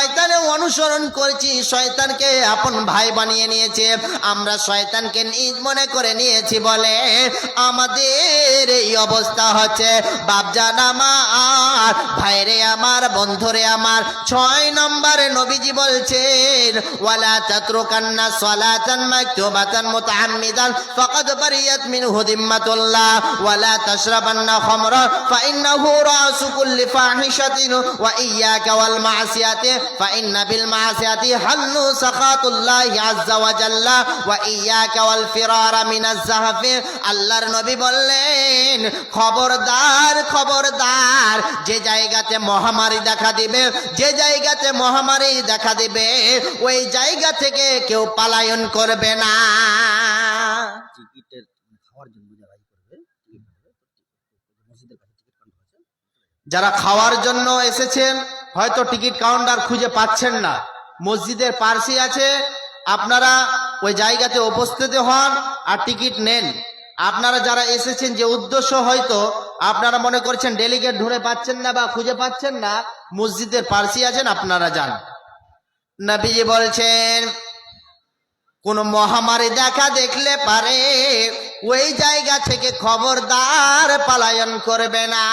শয়তানে অনুসরণ করছি, শয়তানকে আপন ভাই বানিয়ে নিয়েছে, আমরা শয়তানকে নিজ মনে করে নিয়েছি বলে আমাদের এই অবস্থা হচ্ছে। বাপজান আমার, ভাইরে আমার, বন্ধুরে আমার, 6 নম্বরে নবীজি বলছেন ওয়ালা তাতরুকান্না সালাতান মাকতুবাতান মুতাআম্মিদান ফাকাদ বারিয়াত মিনহু যিম্মাতুল্লাহ ওয়ালা তাশরাবান্না খামরা ফাইন্নাহু রাসু কুল্লি ফাহিশাতিন ওয়া ইয়্যাকা ওয়াল মা'সিয়াতি ফাইন্না বিল মা'সিয়াতি হাল্লু সাখাতুল্লাহি আযজা ওয়া জাল্লা ওয়া ইয়্যাকা ওয়াল ফিরারা মিনাজ যাহফি। আল্লাহর নবী বললেন খবরদার খবরদার, যে জায়গাতে মহামারী দেখা দিবে, যে জায়গাতে মহামারী দেখা দিবে ওই জায়গা থেকে কেউ পালায়ন করবে না। যারা খাওয়ার জন্য এসেছেন হয়তো টিকিট কাউন্টার খুঁজে পাচ্ছেন না, মসজিদের পার্শ্বে আছে, আপনারা ওই জায়গাতে উপস্থিত হন আর টিকিট নেন। আপনারা যারা এসেছেন যে উদ্দেশ্য হয়তো আপনারা মনে করছেন ডেলিগেট ঢুঁড়ে পাচ্ছেন না বা খুঁজে পাচ্ছেন না, মসজিদের পার্শ্বে আছেন, আপনারা যান। নবীজি বলছেন কোন মহামারী দেখা দেখলে পারে ওই জায়গা থেকে খবরদার পালায়ন করবে না।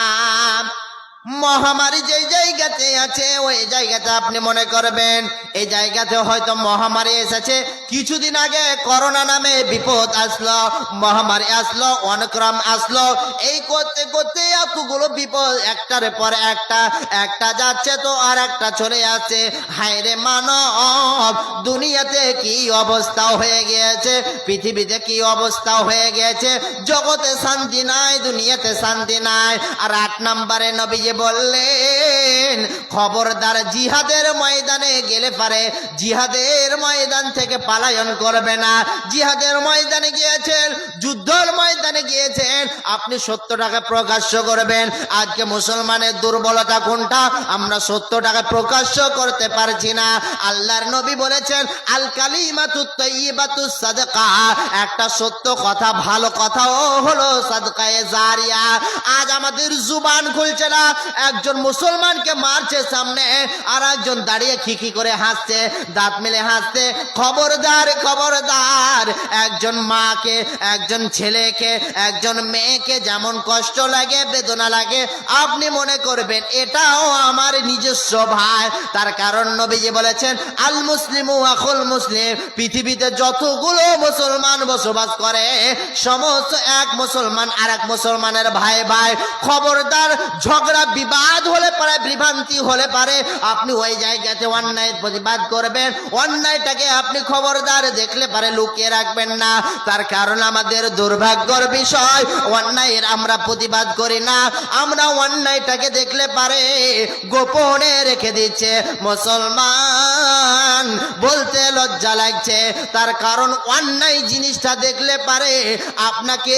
মহামারী যেই জায়গাতে আছে ওই জায়গাতে আপনি মনে করবেন এই জায়গাতে হয়তো মহামারী এসেছে, কিছুদিন আগে করোনা নামে বিপদ আসলো, মহামারী আসলো, অনক্রম আসলো, এই করতে করতে এতগুলো বিপদ একটার পর একটা, একটা যাচ্ছে তো আর একটা চলে আসছে। হায়রে মানব, দুনিয়াতে কি অবস্থা হয়ে গিয়েছে, পৃথিবীতে কি অবস্থা হয়ে গিয়েছে, জগতে শান্তি নাই, দুনিয়াতে শান্তি নাই। আর 8 নম্বরে নবীজি বললেন খবরদার জিহাদের ময়দানে গেলে পারে জিহাদের ময়দান থেকে পালায়ন করবে না। জিহাদের ময়দানে গিয়েছেন, যুদ্ধের ময়দানে গিয়েছেন, আপনি সত্যটাকে প্রকাশ্য করবেন। আজকে মুসলমানের দুর্বলতা কোনটা, আমরা সত্যটাকে প্রকাশ্য করতে পারছি না। আল্লাহর নবী বলেছেন আল কালিমাতুত তাইয়্যিবাতুস সাদকা, একটা সত্য কথা, ভালো কথাও হলো সাদকায়ে জারিয়া। আজ আমাদের জুবান খুলছে না, একজন মুসলমানকে মারছে সামনে আর একজন দাঁড়িয়ে খিখি করে হাসছে, দাঁত মেলে হাসছে। খবরদার খবরদার, একজন মাকে, একজন ছেলেকে, একজন মেয়েকে যেমন কষ্ট লাগে, বেদনা লাগে, আপনি মনে করবেন এটাও আমার নিজস্ব ভাই। তার কারণ নবীজি বলেছেন আল মুসলিমু আখুল মুসলিম, পৃথিবীতে যতগুলো মুসলমান বসবাস করে সমস্ত এক মুসলমান আর এক মুসলমানের ভাই ভাই। খবরদার ঝগড়া বিবাদ হলে পারে, বিভ্রান্তি হলে পারে, আপনি ওই জায়গাতে অন্যায় প্রতিবাদ করবেন, অন্যায়টাকে আপনি খবরদার দেখলে পারে লুকিয়ে রাখবেন না। তার কারণ আমাদের দুর্ভাগ্যের বিষয় অন্যায়ের আমরা প্রতিবাদ করি না, আমরা অন্যায়টাকে দেখলে পারে গোপনে রেখে দিচ্ছে। মুসলমান বলতে লজ্জা লাগছে, তার কারণ অন্যায় জিনিসটা দেখলে পারে আপনাকে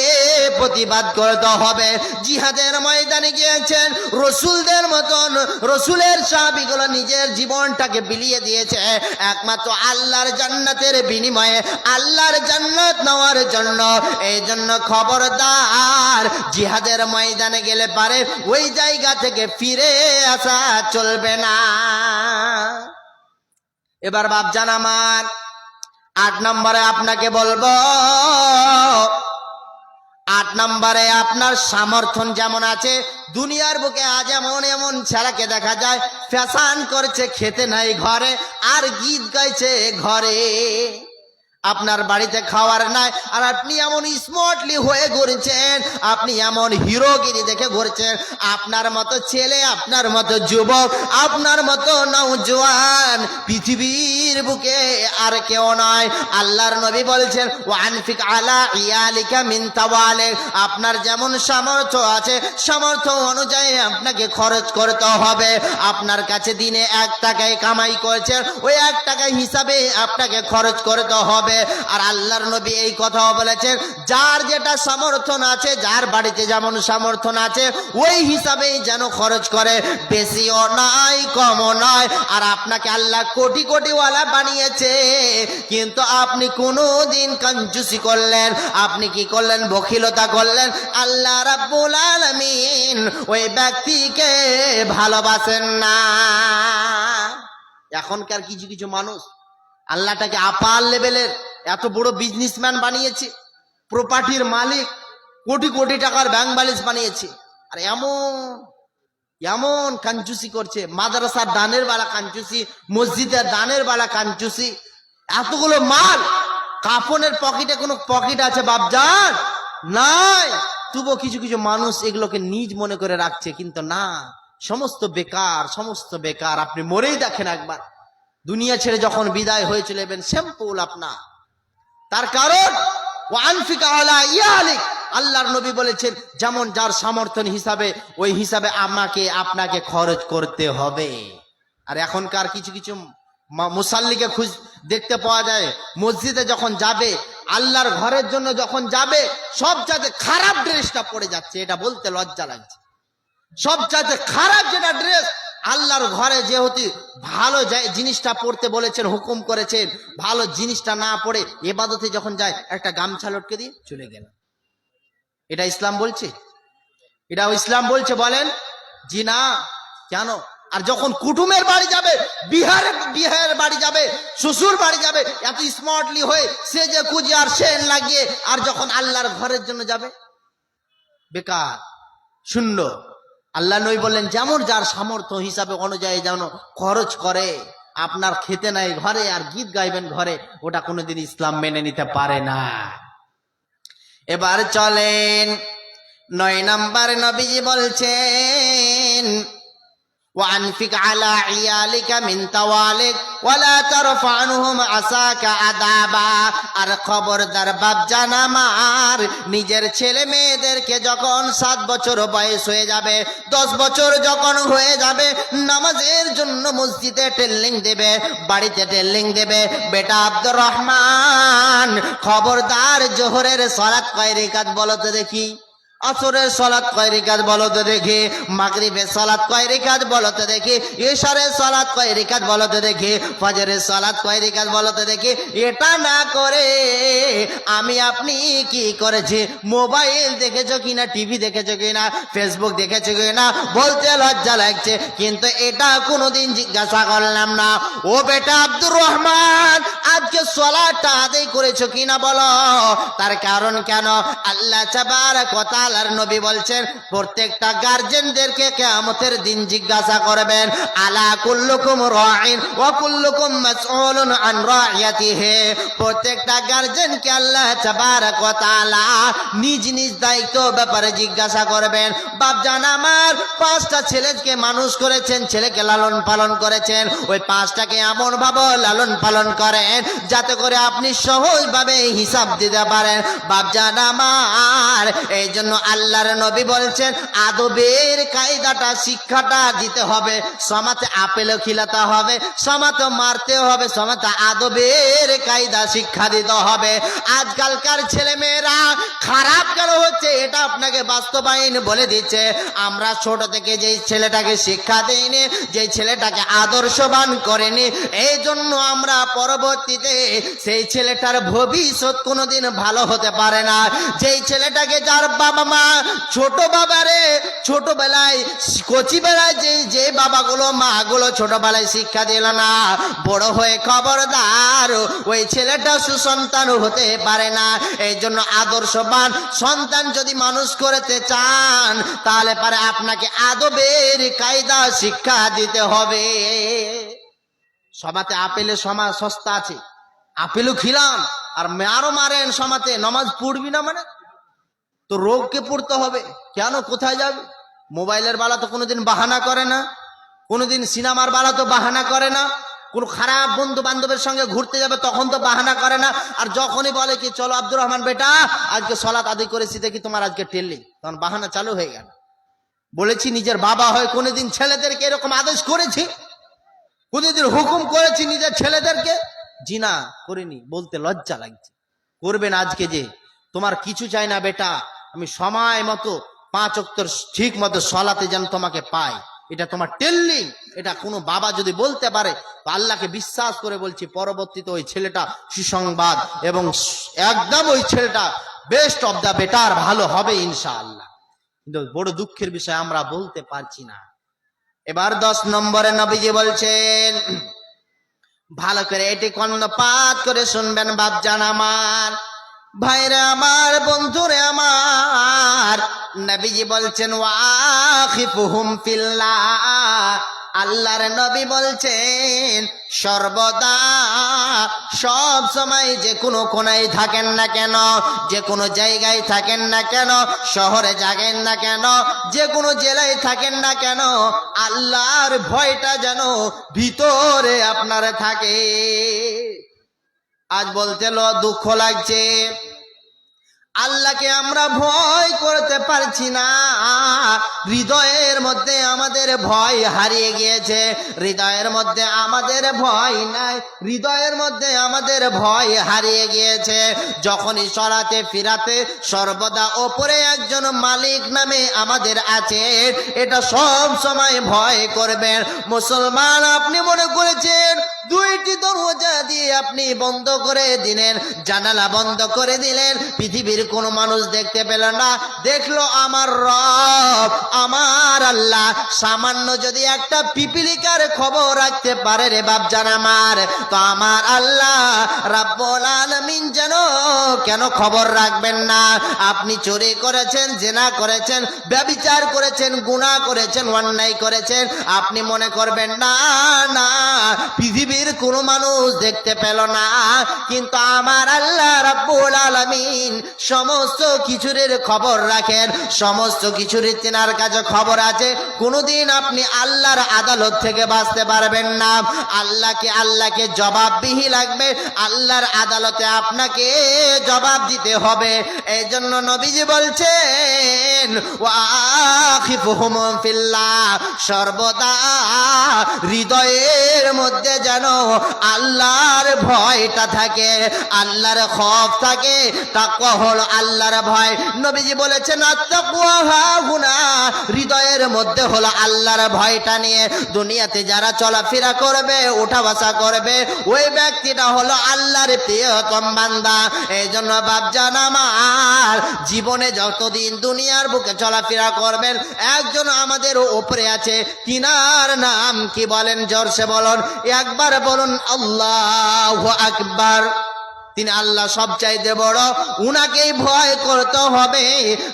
প্রতিবাদ করতে হবে। জিহাদের ময়দানে গিয়েছেন রসুলদের মতন, রসুলের সাহাবীগুলো নিজের জীবনটাকে বিলিয়ে দিয়েছে একমাত্র আল্লাহর জান্নাতের বিনিময়ে, আল্লাহর জান্নাত নেওয়ার জন্য। এই জন্য খবরদার জিহাদের ময়দানে গেলে পারে ওই জায়গা থেকে ফিরে আসা চলবে না। এবার বাপজান আমার 8 নম্বরে আপনাকে বলবো, 8 নম্বরে আপনার সামর্থ্য যেমন আছে, দুনিয়ার বুকে আজ এমন এমন ছেলেকে দেখা যায় ফ্যাশন করছে, খেতে নাই ঘরে আর গীত গাইছে ঘরে। আপনার বাড়িতে খাওয়ার নাই আর আপনি এমন স্মার্টলি হয়ে ঘুরছেন, আপনি এমন হিরোগিরি দেখে ঘুরছেন। আপনার মতো ছেলে, আপনার মতো যুবক, আপনার মতো নওজোয়ান পৃথিবীর বুকে আর কেউ নয়। আল্লাহর নবী বলছেন ওয়ানফিক আলা ইয়ালিকা মিন তাওয়ালিক, আপনার যেমন সামর্থ্য আছে সামর্থ্য অনুযায়ী আপনাকে খরচ করতে হবে। আপনার কাছে দিনে 1 টাকায় কামাই করছেন, ওই 1 টাকা হিসাবে আপনাকে খরচ করতে হবে। আর আল্লাহর নবী এই কথাও বলেছেন যার যেটা সামর্থ্য আছে, যার বাড়িতে যেমন সামর্থ্য আছে ওই হিসাবেই যেন খরচ করে, বেশিও নয় কমও নয়। আর আপনাকে আল্লাহ কোটি কোটিওয়ালা বানিয়েছে, কিন্তু আপনি কোনোদিন কঞ্জুসি করলেন, আপনি কি করলেন, বখিলতা করলেন, আল্লাহ রাব্বুল আলামিন ওই ব্যক্তিকে ভালোবাসেন না। এখনকার কিছু কিছু মানুষ আল্লাহটাকে আপার লেভেলের এত বড় বিজনেসম্যান বানিয়েছে, প্রপার্টির মালিক, কোটি কোটি টাকার ব্যাংক ব্যালেন্স বানিয়েছে, আর এমন এমন কাঞ্চুসি করছে। মাদ্রাসার দানের বেলা কাঞ্চুসি, মসজিদের দানের বেলা কাঞ্চুসি, এতগুলো মাল, কাফনের পকেটে কোনো পকেট আছে বাপজান? নাই। তবুও কিছু কিছু মানুষ এগুলোকে নিজ মনে করে রাখছে, কিন্তু না, সমস্ত বেকার, সমস্ত বেকার। আপনি মরেই দেখেন একবার, দুনিয়া ছেড়ে যখন বিদায় হয়ে চলে যাবেন, সিম্পল আপনার। তার কারণ ওয়ানফিক আলা ইয়ালিক, আল্লাহর নবী বলেছেন যেমন যার সামর্থ্য হিসাবে ওই হিসাবে আমাকে আপনাকে খরচ করতে হবে। আর এখনকার কিছু কিছু মুসাল্লিকে দেখতে পাওয়া যায়, মসজিদে যখন যাবে, আল্লাহর ঘরের জন্য যখন যাবে, সবচাইতে খারাপ ড্রেসটা পরে যাচ্ছে। এটা বলতে লজ্জা লাগছে। সবচাইতে খারাপ যেটা ড্রেস, আল্লাহর ঘরে যেহেতু ভালো জিনিসটা পড়তে বলেছেন, হুকুম করেছেন, ভালো জিনিসটা না পড়ে ইবাদতে যখন যায় একটা গামছা লটকে দিয়ে চলে গেল। এটা ইসলাম বলছে? এটা ইসলাম বলছে? বলেন জি না। কেন? আর যখন কুটুমের বাড়ি যাবে, বিহারের বাড়ি যাবে, শ্বশুর বাড়ি যাবে, এত স্মার্টলি হয়ে সে যে কুজি আর সেন লাগিয়ে, আর যখন আল্লাহর ঘরের জন্য যাবে, বেকার, শূন্য। আল্লাহ নবী বললেন যেমন যার সামর্থ্য হিসাবে অনুযায়ী যেন খরচ করে। আপনার খেতে নাই ঘরে আর গীত গাইবেন ঘরে, ওটা কোনোদিন ইসলাম মেনে নিতে পারে না। এবার চলেন 9 নম্বরে নবীজি বলছেন وأنفق على عيالك من توالك ولا ترفع عنهم عصاك عذابا। আর খবরদার বাপজান আমার, নিজের ছেলে মেয়েদেরকে যখন 7 বছর বয়স হয়ে যাবে, 10 বছর যখন হয়ে যাবে, নামাজের জন্য মসজিদে টেলিং দেবে, বাড়িতে টেলিং দেবে। বেটা আব্দুর রহমান, খবরদার জোহরের সালাত কয় রাকাত বলো তো দেখি, আসরের সালাত কয় রাকাত বলো তো দেখি, মাগরিবের সালাত কয় রাকাত বলো তো দেখি, ইশারের সালাত কয় রাকাত বলো তো দেখি, ফজরের সালাত কয় রাকাত বলো তো দেখি। এটা না করে আমি আপনি কি করেছি? মোবাইল দেখেছো কিনা, টিভি দেখেছো কিনা, ফেসবুক দেখেছো কিনা, বলতে লজ্জা লাগছে, কিন্তু এটা কোনোদিন জিজ্ঞাসা করলাম না। ও বেটা আব্দুর রহমান, আজকে সালাতটা আদায় করেছো কিনা বলো। তার কারণ কেন? আল্লাহ তাবারক ওয়া তাআলা আল্লাহর নবী বলছেন প্রত্যেকটা গার্জেনদেরকে কিয়ামতের দিন জিজ্ঞাসা করবেন, আলা কুল্লুকুম রাঈন ওয়া কুল্লুকুম মাসউলুন আন রাইয়াতিহি। প্রত্যেকটা গার্জেনকে আল্লাহ তাবারক ওয়া তাআলা নিজ নিজ দায়িত্ব ব্যাপারে জিজ্ঞাসা করবেন। বাপজান আমার, 5টা ছেলেকে মানুষ করেছেন, ছেলেকে লালন পালন করেছেন, ওই 5টাকে এমন ভাবে লালন পালন করেন যাতে করে আপনি সহজভাবে হিসাব দিতে পারেন। বাপজান আমার, এই জন্য আল্লাহর নবী বলছেন আদবের কায়দাটা, শিক্ষাটা দিতে হবে। সমাতে আপেলও খিলাতে হবে, সমাতে মারতে হবে, সমাতে আদবের কায়দা শিক্ষা দিতে হবে। আজকালকার ছেলে মেয়েরা খারাপ কেন হচ্ছে এটা আপনাকে বাস্তবায়ন বলে দিচ্ছে। আমরা ছোট থেকে যেই ছেলেটাকে শিক্ষা দেইনি, যেই ছেলেটাকে আদর্শবান করেনি, এই জন্য আমরা পরবর্তীতে সেই ছেলেটার ভবিষ্যৎ কোনোদিন ভালো হতে পারে না। যেই ছেলেটাকে যার বাবা মা ছোটবেলায় কচি বেলায় যে বাবাগুলো মাগুলো ছোটবেলায় শিক্ষা দিল না, বড় হয়ে খবরদার ওই ছেলেটা সুসন্তান হতে পারে না। এই জন্য আদর্শবান সন্তান যদি মানুষ করতে চান, তাহলে পারে আপনাকে আদবের কায়দা শিক্ষা দিতে হবে। সমাতে আপেলের সময় সস্তা আছে, আপেলও খিলান আর আরো মারেন, সমাতে নামাজ পড়বি না মানে তো রোগকে পড়তে হবে। কেন? কোথায় যাবে? মোবাইলের বালা তো কোনোদিন বাহানা করে না, কোনোদিন সিনেমার বালা তো বাহানা করে না, কোন খারাপ বন্ধু বান্ধবের সঙ্গে ঘুরতে যাবে তখন তো বাহানা করে না। আর যখনই বলে কি চলো আব্দুর রহমান বেটা আজকে সালাত আদায় করেছি দেখি তোমার আজকে টেললি, তখন বাহানা চালু হয়ে গেল। বলেছি নিজের বাবা হয় কোনোদিন ছেলেদেরকে এরকম আদেশ করেছি? কোনোদিন হুকুম করেছি নিজের ছেলেদেরকে? জি না, করিনি। বলতে লজ্জা লাগছে। করবেন আজকে যে তোমার কিছু চাই না বেটা, আমি সময় মতো 5 ওয়াক্ত ঠিক মতো সালাতে যেন তোমাকে পাই, এটা তোমার টেল্লিং। এটা কোনো বাবা যদি বলতে পারে, আল্লাহকে বিশ্বাস করে বলছি পরবর্তীতে ওই ছেলেটা সুসংবাদ এবং একদম ওই ছেলেটা বেস্ট অফ দা বেটার ভালো হবে ইনশাআল্লাহ। কিন্তু বড় দুঃখের বিষয় আমরা বলতে পারছি না। এবার 10 নম্বরে নবীজি বলছেন ভালো করে এটি কর্ণপাত করে শুনবেন বাপজান আমার, ভাইরে আমার, বন্ধুরে আমার। নবীজি বলছেন ওয়াখিফুহুম ফিল্লাহ, আল্লাহর নবী বলছেন সর্বদা সব সময় যে কোনো কোনায় থাকেন না কেন, যে কোনো জায়গায় থাকেন না কেন, শহরে থাকেন না কেন, যে কোনো জেলায় থাকেন না কেন, আল্লাহর ভয়টা যেন ভিতরে আপনার থাকে। আজ বলতে দুঃখ লাগছে, আল্লাহকে আমরা ভয় করতে পারছি না। হৃদয়ের মধ্যে আমাদের ভয় হারিয়ে গিয়েছে, হৃদয়ের মধ্যে আমাদের ভয় নাই, হৃদয়ের মধ্যে আমাদের ভয় হারিয়ে গিয়েছে। যখনই চলাতে ফিরাতে সর্বদা ওপরে একজন মালিক নামে আমাদের আছে, এটা সব সময় ভয় করবেন। মুসলমান, আপনি মনে করেছেন দুইটি দরজা দিয়ে আপনি বন্ধ করে দিলেন, জানালা বন্ধ করে দিলেন, পৃথিবীর কোন মানুষ দেখতে পেল না, দেখলো আমার রব, আমার আল্লাহ সামান্য যদি একটা পিপিলিকার খবর রাখতে পারে রে বাপজান আমার, তো আমার আল্লাহ রাব্বুল আলামিন যেন কেন খবর রাখবেন না? আপনি চুরি করেছেন, জিনা করেছেন, ব্যভিচার করেছেন, গুনাহ করেছেন, অন্যায় করেছেন, আপনি মনে করবেন না না পৃথিবীর কোন মানুষ দেখতে পেল না, কিন্তু আমার আল্লাহ রাব্বুল আলামিন সমস্ত কিছুর খবর রাখেন, সমস্ত কিছুর তেনার কাছে খবর আছে। কোনদিন আপনি আল্লাহর আদালত থেকে বাঁচতে পারবেন না। আল্লাহকে জবাবদিহি লাগবে, আল্লাহর আদালতে আপনাকে জবাব দিতে হবে। এই জন্য নবীজি বলছেন ওয়াখিফুহুম ফিল্লাহ, সর্বদা হৃদয়ের মধ্যে যেন আল্লাহর ভয়টা থাকে, আল্লাহর খৌফ থাকে। তাকওয়া হলো আল্লাহর ভয়। নবীজি বলেছেন আত্তাকওয়া হাহুনা, হৃদয়ের মধ্যে হলো আল্লাহর ভয়টা নিয়ে দুনিয়াতে যারা চলাফেরা করবে, উঠা বসা করবে, ওই ব্যক্তিটা হলো আল্লাহর প্রিয়তম বান্দা। এই জন্য বাপজান আমার, জীবনে যতদিন দুনিয়ার বুকে চলাফেরা করবেন, একজন আমাদের উপরে আছে, তিনার নাম কি বলেন? জোরসে বলুন, একবার বলুন আল্লাহু আকবার। তিনি আল্লাহ সবচাইতে বড়, উনাকেই ভয় করতে হবে।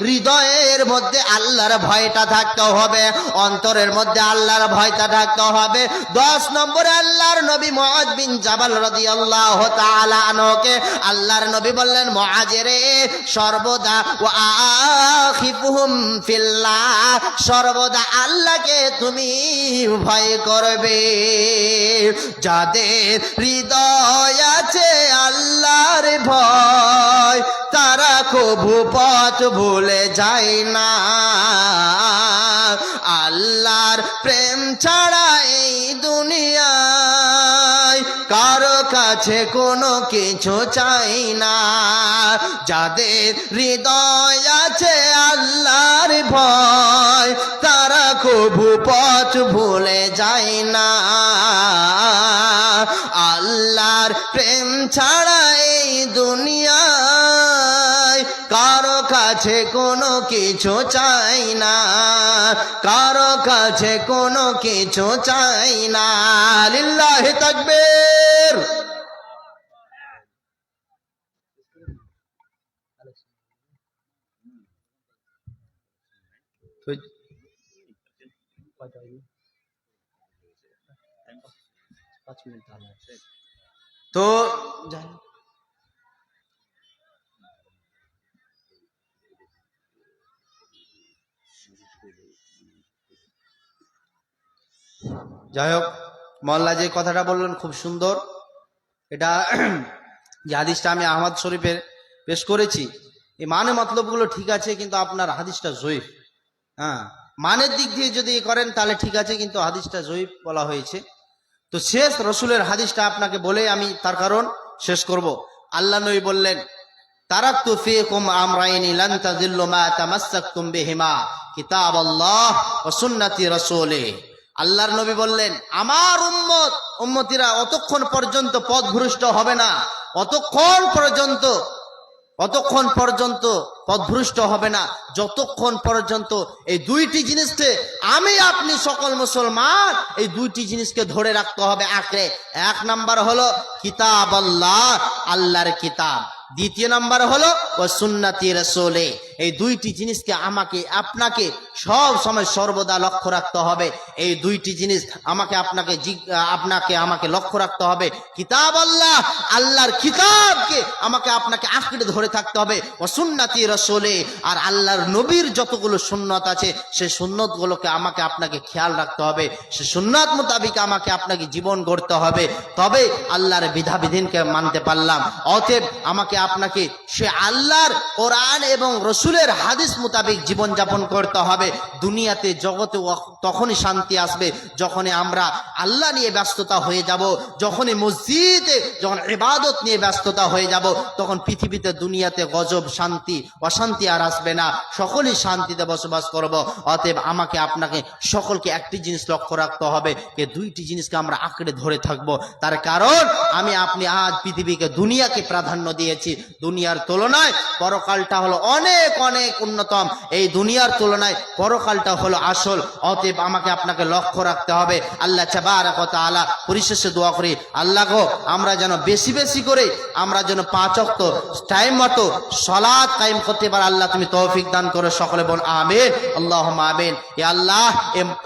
হৃদয়ের মধ্যে আল্লাহর ভয়টা থাকতে হবে, অন্তরের মধ্যে আল্লাহর ভয়টা থাকতে হবে। 10 নম্বরে আল্লাহর নবী মুআয বিন জাবাল রাদিয়াল্লাহু তাআলা আনহুকে আল্লাহর নবী বললেন, মুআয রে, সর্বদা ওয়াখিফুহুম ফিল্লাহ, সর্বদা আল্লাহকে তুমি ভয় করবে। যাদের হৃদয় আছে আল্লাহর ভয়, তারা কভু পথ ভুলে যায় না। আল্লাহর প্রেম ছাড়া এই দুনিয়ায় কারো কাছে কোনো কিছু চাই না। যাদের হৃদয় আছে আল্লাহর ভয়, তারা কভু পথ ভুলে যায় না। আল্লাহর প্রেম ছাড়া এই দুনিয়ায় কারো কাছে কোনো কিছু চাই না, কারো কাছে কোনো কিছু চাই না। লিল্লাহি তাকবীর। তো যাই হোক, মোল্লা যে কথাটা বললেন খুব সুন্দর। এটা যে হাদিসটা আমি আহমদ শরীফের পেশ করেছি, এই মানে মতলবগুলো ঠিক আছে, কিন্তু আপনার হাদিসটা জয়ীফ। হ্যাঁ, মানের দিক দিয়ে যদি করেন তাহলে ঠিক আছে, কিন্তু হাদিসটা জয়ীফ বলা হয়েছে। তো শেষ রসুলের হাদিসটা আপনাকে বলে আমি তার কারণ শেষ করব। আল্লাহ নবী বললেন, তারাকতু ফীকুম আমরাইনি লান তাযিল্লু মা তামাসসাকতুম বিহিমা, কিতাবাল্লাহ ওয়া সুন্নতি রাসূলিহি। আল্লাহর নবী বললেন, আমার উম্মতিরা অতক্ষণ পর্যন্ত পথভ্রষ্ট হবে না, অতক্ষণ পর্যন্ত অতক্ষণ পর্যন্ত পথভ্রষ্ট হবে না যতক্ষণ পর্যন্ত এই দুইটি জিনিসকে আমি আপনি সকল মুসলমান এই দুইটি জিনিসকে ধরে রাখতে হবে আঁকড়ে। এক নাম্বার হলো কিতাব আল্লাহ, আল্লাহর কিতাব। দ্বিতীয় নাম্বার হলো ও সুন্নতি রাসূলে। এই দুইটি জিনিসকে আমাকে আপনাকে সব সময় সর্বদা লক্ষ্য রাখতে হবে। এই দুইটি জিনিস আমাকে আমাকে লক্ষ্য রাখতে হবে। কিতাব আল্লাহ, আল্লাহর কিতাবকে আমাকে আপনাকে আঁকড়ে ধরে থাকতে হবে। ও সুন্নতি রাসূলে, আর আল্লাহর নবীর যতগুলো সুন্নত আছে সেই সুন্নতগুলোকে আমাকে আপনাকে খেয়াল রাখতে হবে। সে সুন্নাত মোতাবিক আমাকে আপনাকে জীবন গড়তে হবে, তবে আল্লাহর বিধাবিধানকে মানতে পারলাম। অতএব আমাকে আপনাকে সে আল্লাহর কোরআন এবং রসুলের হাদিস মোতাবিক জীবন যাপন করতে হবে। দুনিয়াতে জগতে তখনই শান্তি আসবে যখনই আমরা আল্লাহ নিয়ে ব্যস্ততা হয়ে যাব, যখনই মসজিদে যখন ইবাদত নিয়ে ব্যস্ততা হয়ে যাব, তখন পৃথিবীতে দুনিয়াতে গজব শান্তি অশান্তি আর আসবে না, সকলেই শান্তিতে বসবাস করব। অতএব আমাকে আপনাকে সকলকে একটি জিনিস লক্ষ্য রাখতে হবে, যে দুইটি জিনিসকে আমরা আঁকড়ে ধরে থাকবো। তার কারণ আমি আপনি আজ পৃথিবীকে দুনিয়াকে প্রাধান্য দিয়েছি। দুনিয়ার তুলনায় পরকালটা হলো অনেক অনেক উন্নতম, এই দুনিয়ার তুলনায় পরকালটা হলো আসল। অতএব আমাকে আপনাকে লক্ষ্য রাখতে হবে। আল্লাহ তাবারক ওয়া তাআলা পরিশেষে দোয়া করি, আল্লাহ গো আমরা যেন বেশি বেশি করে আমরা যেন 5 ওয়াক্ত টাইম মতো সালাত কায়েম করতে পারি। আল্লাহ তুমি তৌফিক দান করো, সকলে বল আমিন, আল্লাহুম্মা আমিন। ইয়া আল্লাহ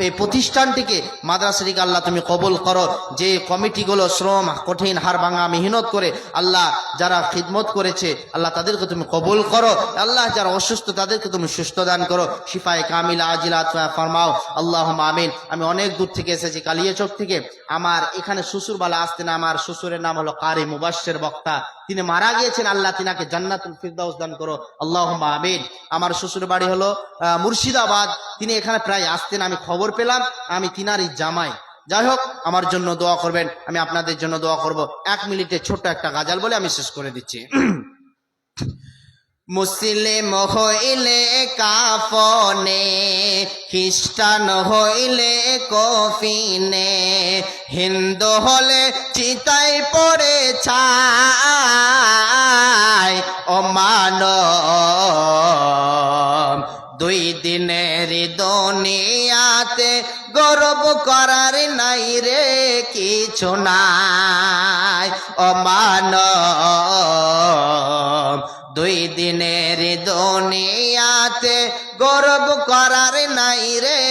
এই প্রতিষ্ঠানটিকে মাদ্রাসাটিকে আল্লাহ তুমি কবুল করো। যে কমিটিগুলো শ্রম কঠিন হার ভাঙা মেহনত করে আল্লাহ যারা খিদমত করেছে আল্লাহ তাদেরকে তুমি কবুল করো। আল্লাহ যারা অসুস্থ তাদেরকে তুমি সুস্থ দান করো, শিফায়ে কামিলা আজিলা ফরমাও, আল্লাহুম্মা আমিন। আমি অনেক দূর থেকে এসেছি, কালিয়াচক থেকে। আমার এখানে শ্বশুরবালা আসতেন, আমার শ্বশুরের নাম হলো কারি মুবাশশির বক্তা, তিনি মারা গিয়েছেন, আল্লাহ তিনাকে জান্নাতুল ফিরদাউস দান করো, আল্লাহুম্মা আমিন। আমার শ্বশুর বাড়ি হলো মুর্শিদাবাদ, তিনি এখানে প্রায় আসতেন, আমি খবর পেলাম আমি তিনারই জামাই। যাই হোক আমার জন্য দোয়া করবেন, আমি আপনাদের জন্য দোয়া করব। 1 মিনিটে ছোট একটা গাজাল বলে আমি শেষ করে দিচ্ছি। মুসলিম হইলে কাফনে, খ্রিস্টান হইলে কফিনে, হিন্দু হলে চিতায় পড়ে ছাই। ও মানব 2 দিনের দুনিয়াতে গর্ব করার নাই রে কিছু নাই। ও মানব 2 দিনের দুনিয়াতে গর্ব করার নাই রে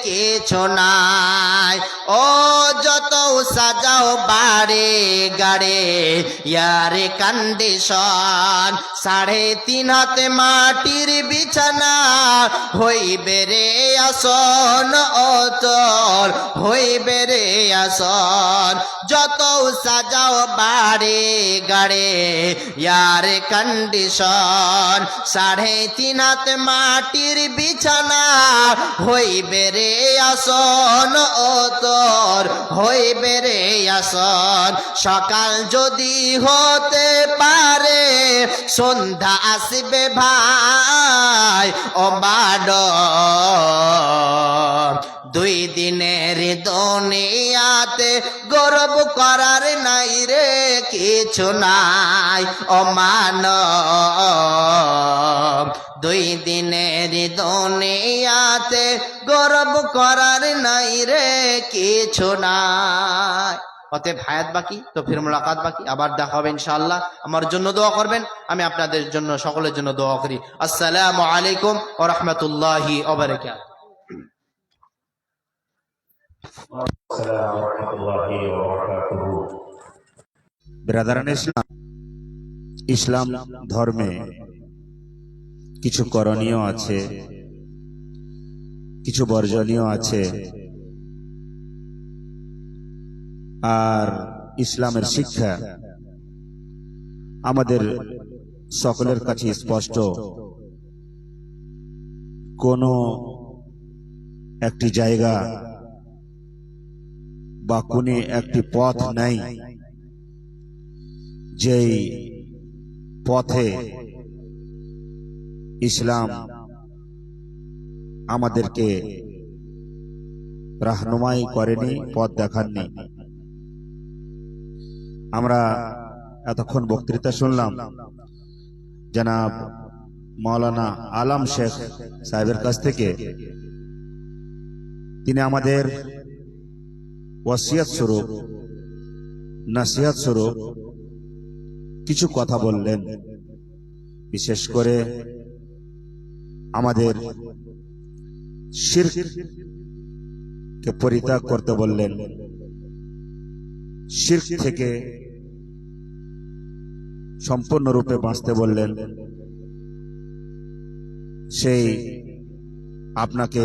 কিছু নাই। ও যত সাজাও বাড়ি গাড়ে ইয়ারে কন্ডিশন, 3.5 হাত মাটির বিছানা হইবে রে আসন, ও তোর হইবে রে আসন। যত সাজাও বাড়ি গাড়ে ইয়ারে কন্ডিশন, 3.5 হাত মাটির বিছানা হইবে রে আসন, ও তোর হইবে রে আসন। সকাল যদি হতে পারে সন্ধ্যা আসবে ভাই। ও মানব 2 দিনের দুনিয়াতে গর্ব করার নাই রে কিছু নাই। ও মানব 2 দিনের দুনিয়াতে গর্ব করার নাই রে কিছু নাই। অতএব হায়াত বাকি তো ফির মুলাকাত বাকি, আবার দেখা হবে ইনশাআল্লাহ। আমার জন্য দোয়া করবেন, আমি আপনাদের জন্য সকলের জন্য দোয়া করি। আসসালামু আলাইকুম ওয়া রাহমাতুল্লাহি ওয়া বারাকাতুহু।
ব্রাদারান ইসলাম ধর্মে কিছু করণীয় আছে, কিছু বর্জনীয় আছে। আর ইসলামের শিক্ষা আমাদের সকলের কাছে স্পষ্ট। কোনো একটি জায়গা বা কোনো একটি পথ নাই যেই পথে ইসলাম আমাদেরকে রাহনুমাই করেনি, পথ দেখাননি। আমরা এতক্ষণ বক্তৃতা শুনলাম, জনাব মাওলানা আলম শেখ সাহেবের কাছ থেকে তিনি আমাদের ওয়াসিয়াত স্বরূপ নসিহত স্বরূপ কিছু কথা বললেন। বিশেষ করে আমাদের শিরককে পরিত্যাগ করতে বললেন, শিরক থেকে সম্পূর্ণরূপে বাঁচতে বললেন। সেই আপনাকে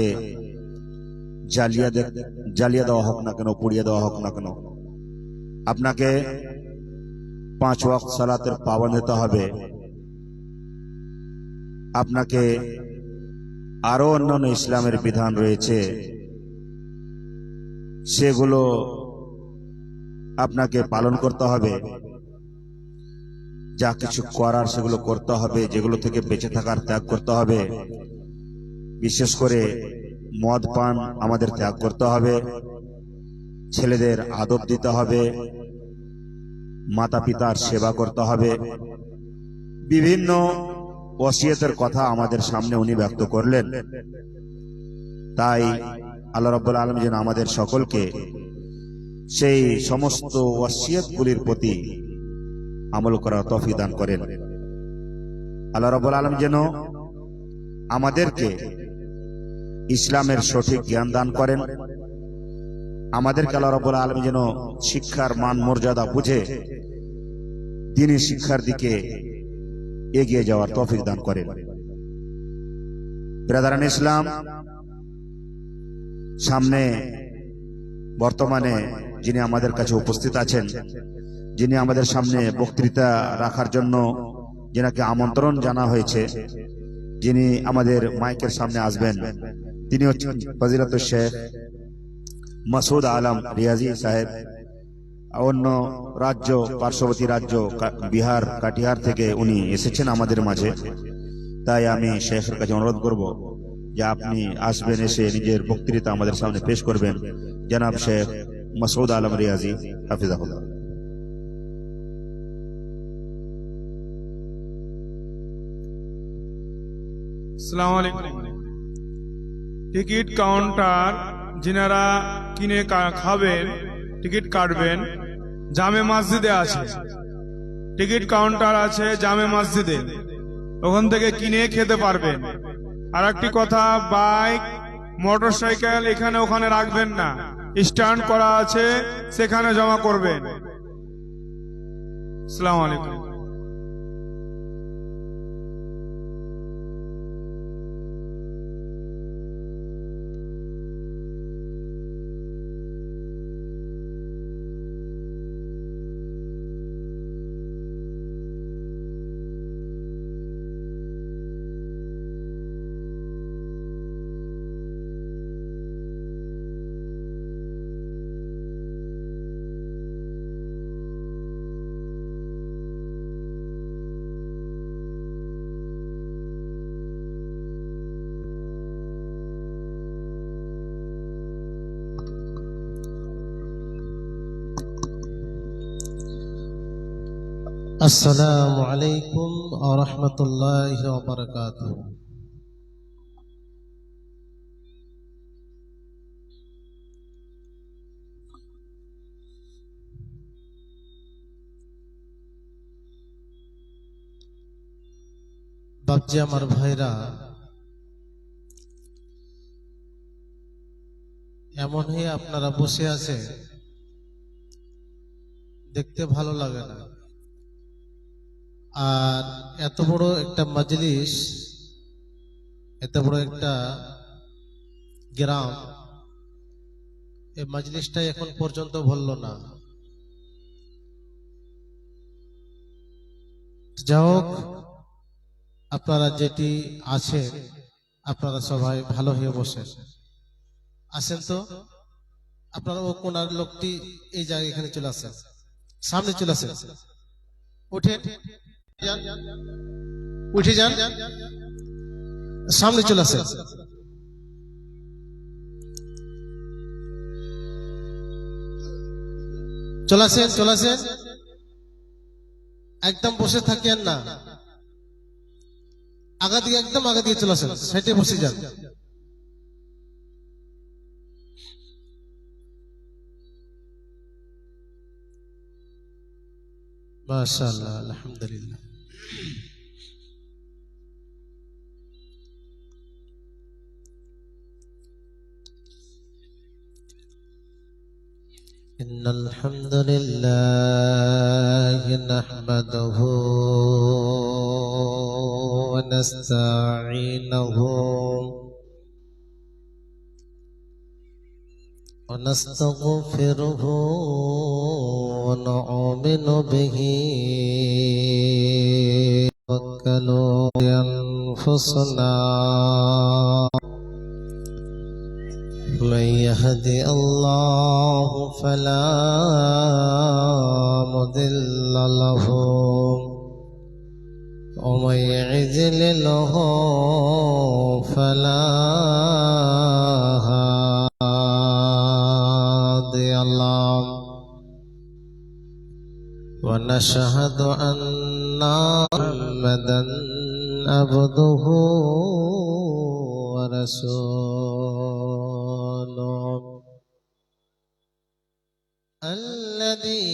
জ্বালিয়ে দেওয়া হোক না কেন, পুড়িয়ে দেওয়া হোক না কেন, আপনাকে 5 ওয়াক্ত সালাতের পাবন্দ হতে হবে। আপনাকে আরো অন্যান্য ইসলামের বিধান রয়েছে, সেগুলো আপনাকে পালন করতে হবে। যা কিছু করার সেগুলো করতে হবে, যেগুলো থেকে বেঁচে থাকার ত্যাগ করতে হবে। বিশেষ করে মদ পান আমাদের ত্যাগ করতে হবে। ছেলেদের আদব দিতে হবে, মাতা পিতার সেবা করতে হবে। বিভিন্ন ওসিয়তের কথা আমাদের সামনে উনি ব্যক্ত করলেন। তাই আল্লাহ রাব্বুল আলামিন যেন আমাদের সকলকে সেই সমস্ত ওসিয়তগুলির প্রতি আমল করার তৌফিক দান করেন। আল্লাহ রাব্বুল আলামিন যেন আমাদেরকে ইসলামের সঠিক জ্ঞান দান করেন। আমাদেরকে আল্লাহ রাব্বুল আলামিন যেন শিক্ষার মান মর্যাদা বুঝে দ্বীনি শিক্ষার দিকে এগিয়ে যাওয়ার তৌফিক দান করেন। ব্রাদারান ইসলাম, সামনে বর্তমানে যিনি আমাদের কাছে উপস্থিত আছেন, যিনি আমাদের সামনে বক্তৃতা রাখার জন্য যিনাকে আমন্ত্রণ জানা হয়েছে, যিনি আমাদের মাইকের সামনে আসবেন, তিনি হচ্ছেন ফজিলাতুল শেখ মাসুদ আলম রিয়াজি সাহেব। অন্য রাজ্য, পার্শ্ববর্তী রাজ্য বিহার কাটিহার থেকে উনি এসেছেন আমাদের মাঝে। তাই আমি শেখের কাছে অনুরোধ করব যে আপনি আসবেন, এসে নিজের বক্তৃতা আমাদের সামনে পেশ করবেন। জনাব শেখ মাসুদ আলম রিয়াজি হাফিজাহুল্লাহ।
আসসালামু আলাইকুম। টিকিট কাউন্টার যিনারা কিনে খাবেন, টিকিট কাটবেন, জামে মসজিদে আছে। টিকিট কাউন্টার আছে জামে মসজিদে, ওখান থেকে কিনে খেতে পারবেন। আর একটি কথা, বাইক মোটরসাইকেল এখানে ওখানে রাখবেন না, স্ট্যান্ড করা আছে সেখানে জমা করবেন। আসসালামু আলাইকুম।
আসসালামু আলাইকুম ওয়া রাহমাতুল্লাহি ওয়া বারাকাতুহু। বাপজি, আমার ভাইরা, এমন হয়ে আপনারা বসে আছে, দেখতে ভালো লাগে না। আর এত বড় একটা মজলিস, এত বড় একটা গ্রাম, এই মজলিসটা এখন পর্যন্ত ভরল না। যাই হোক, আপনারা যেটি আছে আপনারা সবাই ভালো হয়ে বসে আসেন। তো আপনারা ও কোনার লোকটি এই জায়গায় এখানে চলে আসেন, সামনে চলে আসেন, উঠে উঠে যান, সামনে চলে আসেন। চলে আসেন, চলে আসেন, একদম বসে থাকেন না। আগা দিয়ে একদম আগা দিয়ে চলে আসেন, সাইডে বসে যান। মাশাআল্লাহ, আলহামদুলিল্লাহ। إن الحمد لله نحمده ونستعينه ونستغفره ونؤمن به ونتوكل أنفسنا. من يهدي الله فلا مضل له ومن يضلله فلا هادي له. ونشهد أن محمدا عبده ورسوله الذي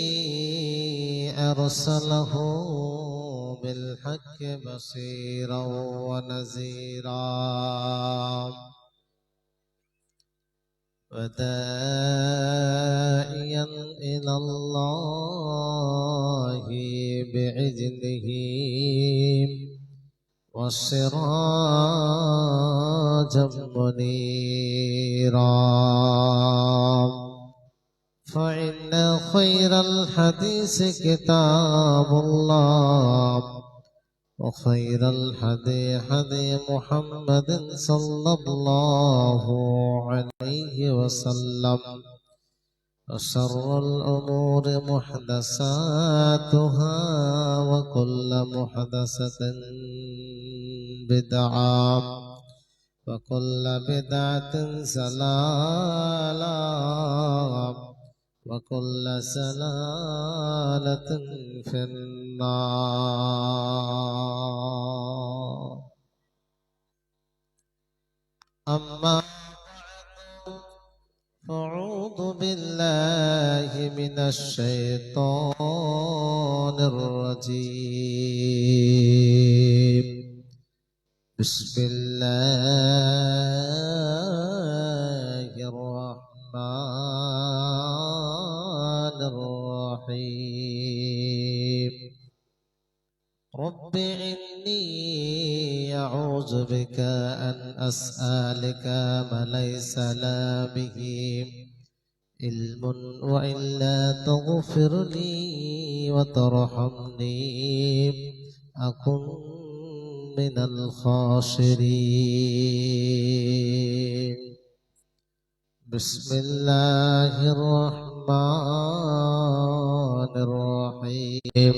أرسله بالحق بصيرا ونذيرا وداعيا إلى الله بإذنه وسراجا منيرا. فإن خير الحديث كتاب الله وخير الهدي هدي محمد صلى الله عليه وسلم وشر الأمور محدثاتها وكل محدثة بدعة وكل بدعة ضلالة وكل ضلالة في النار. أما أعوذ بالله من الشيطان الرجيم. بسم الله الرحمن الرحيم. رب إني أعوذ بك أن أسألك ما ليس لي به علم وإلا تغفر لي وترحمني أكن من الخاسرين. بسم الله الرحمن الرحيم.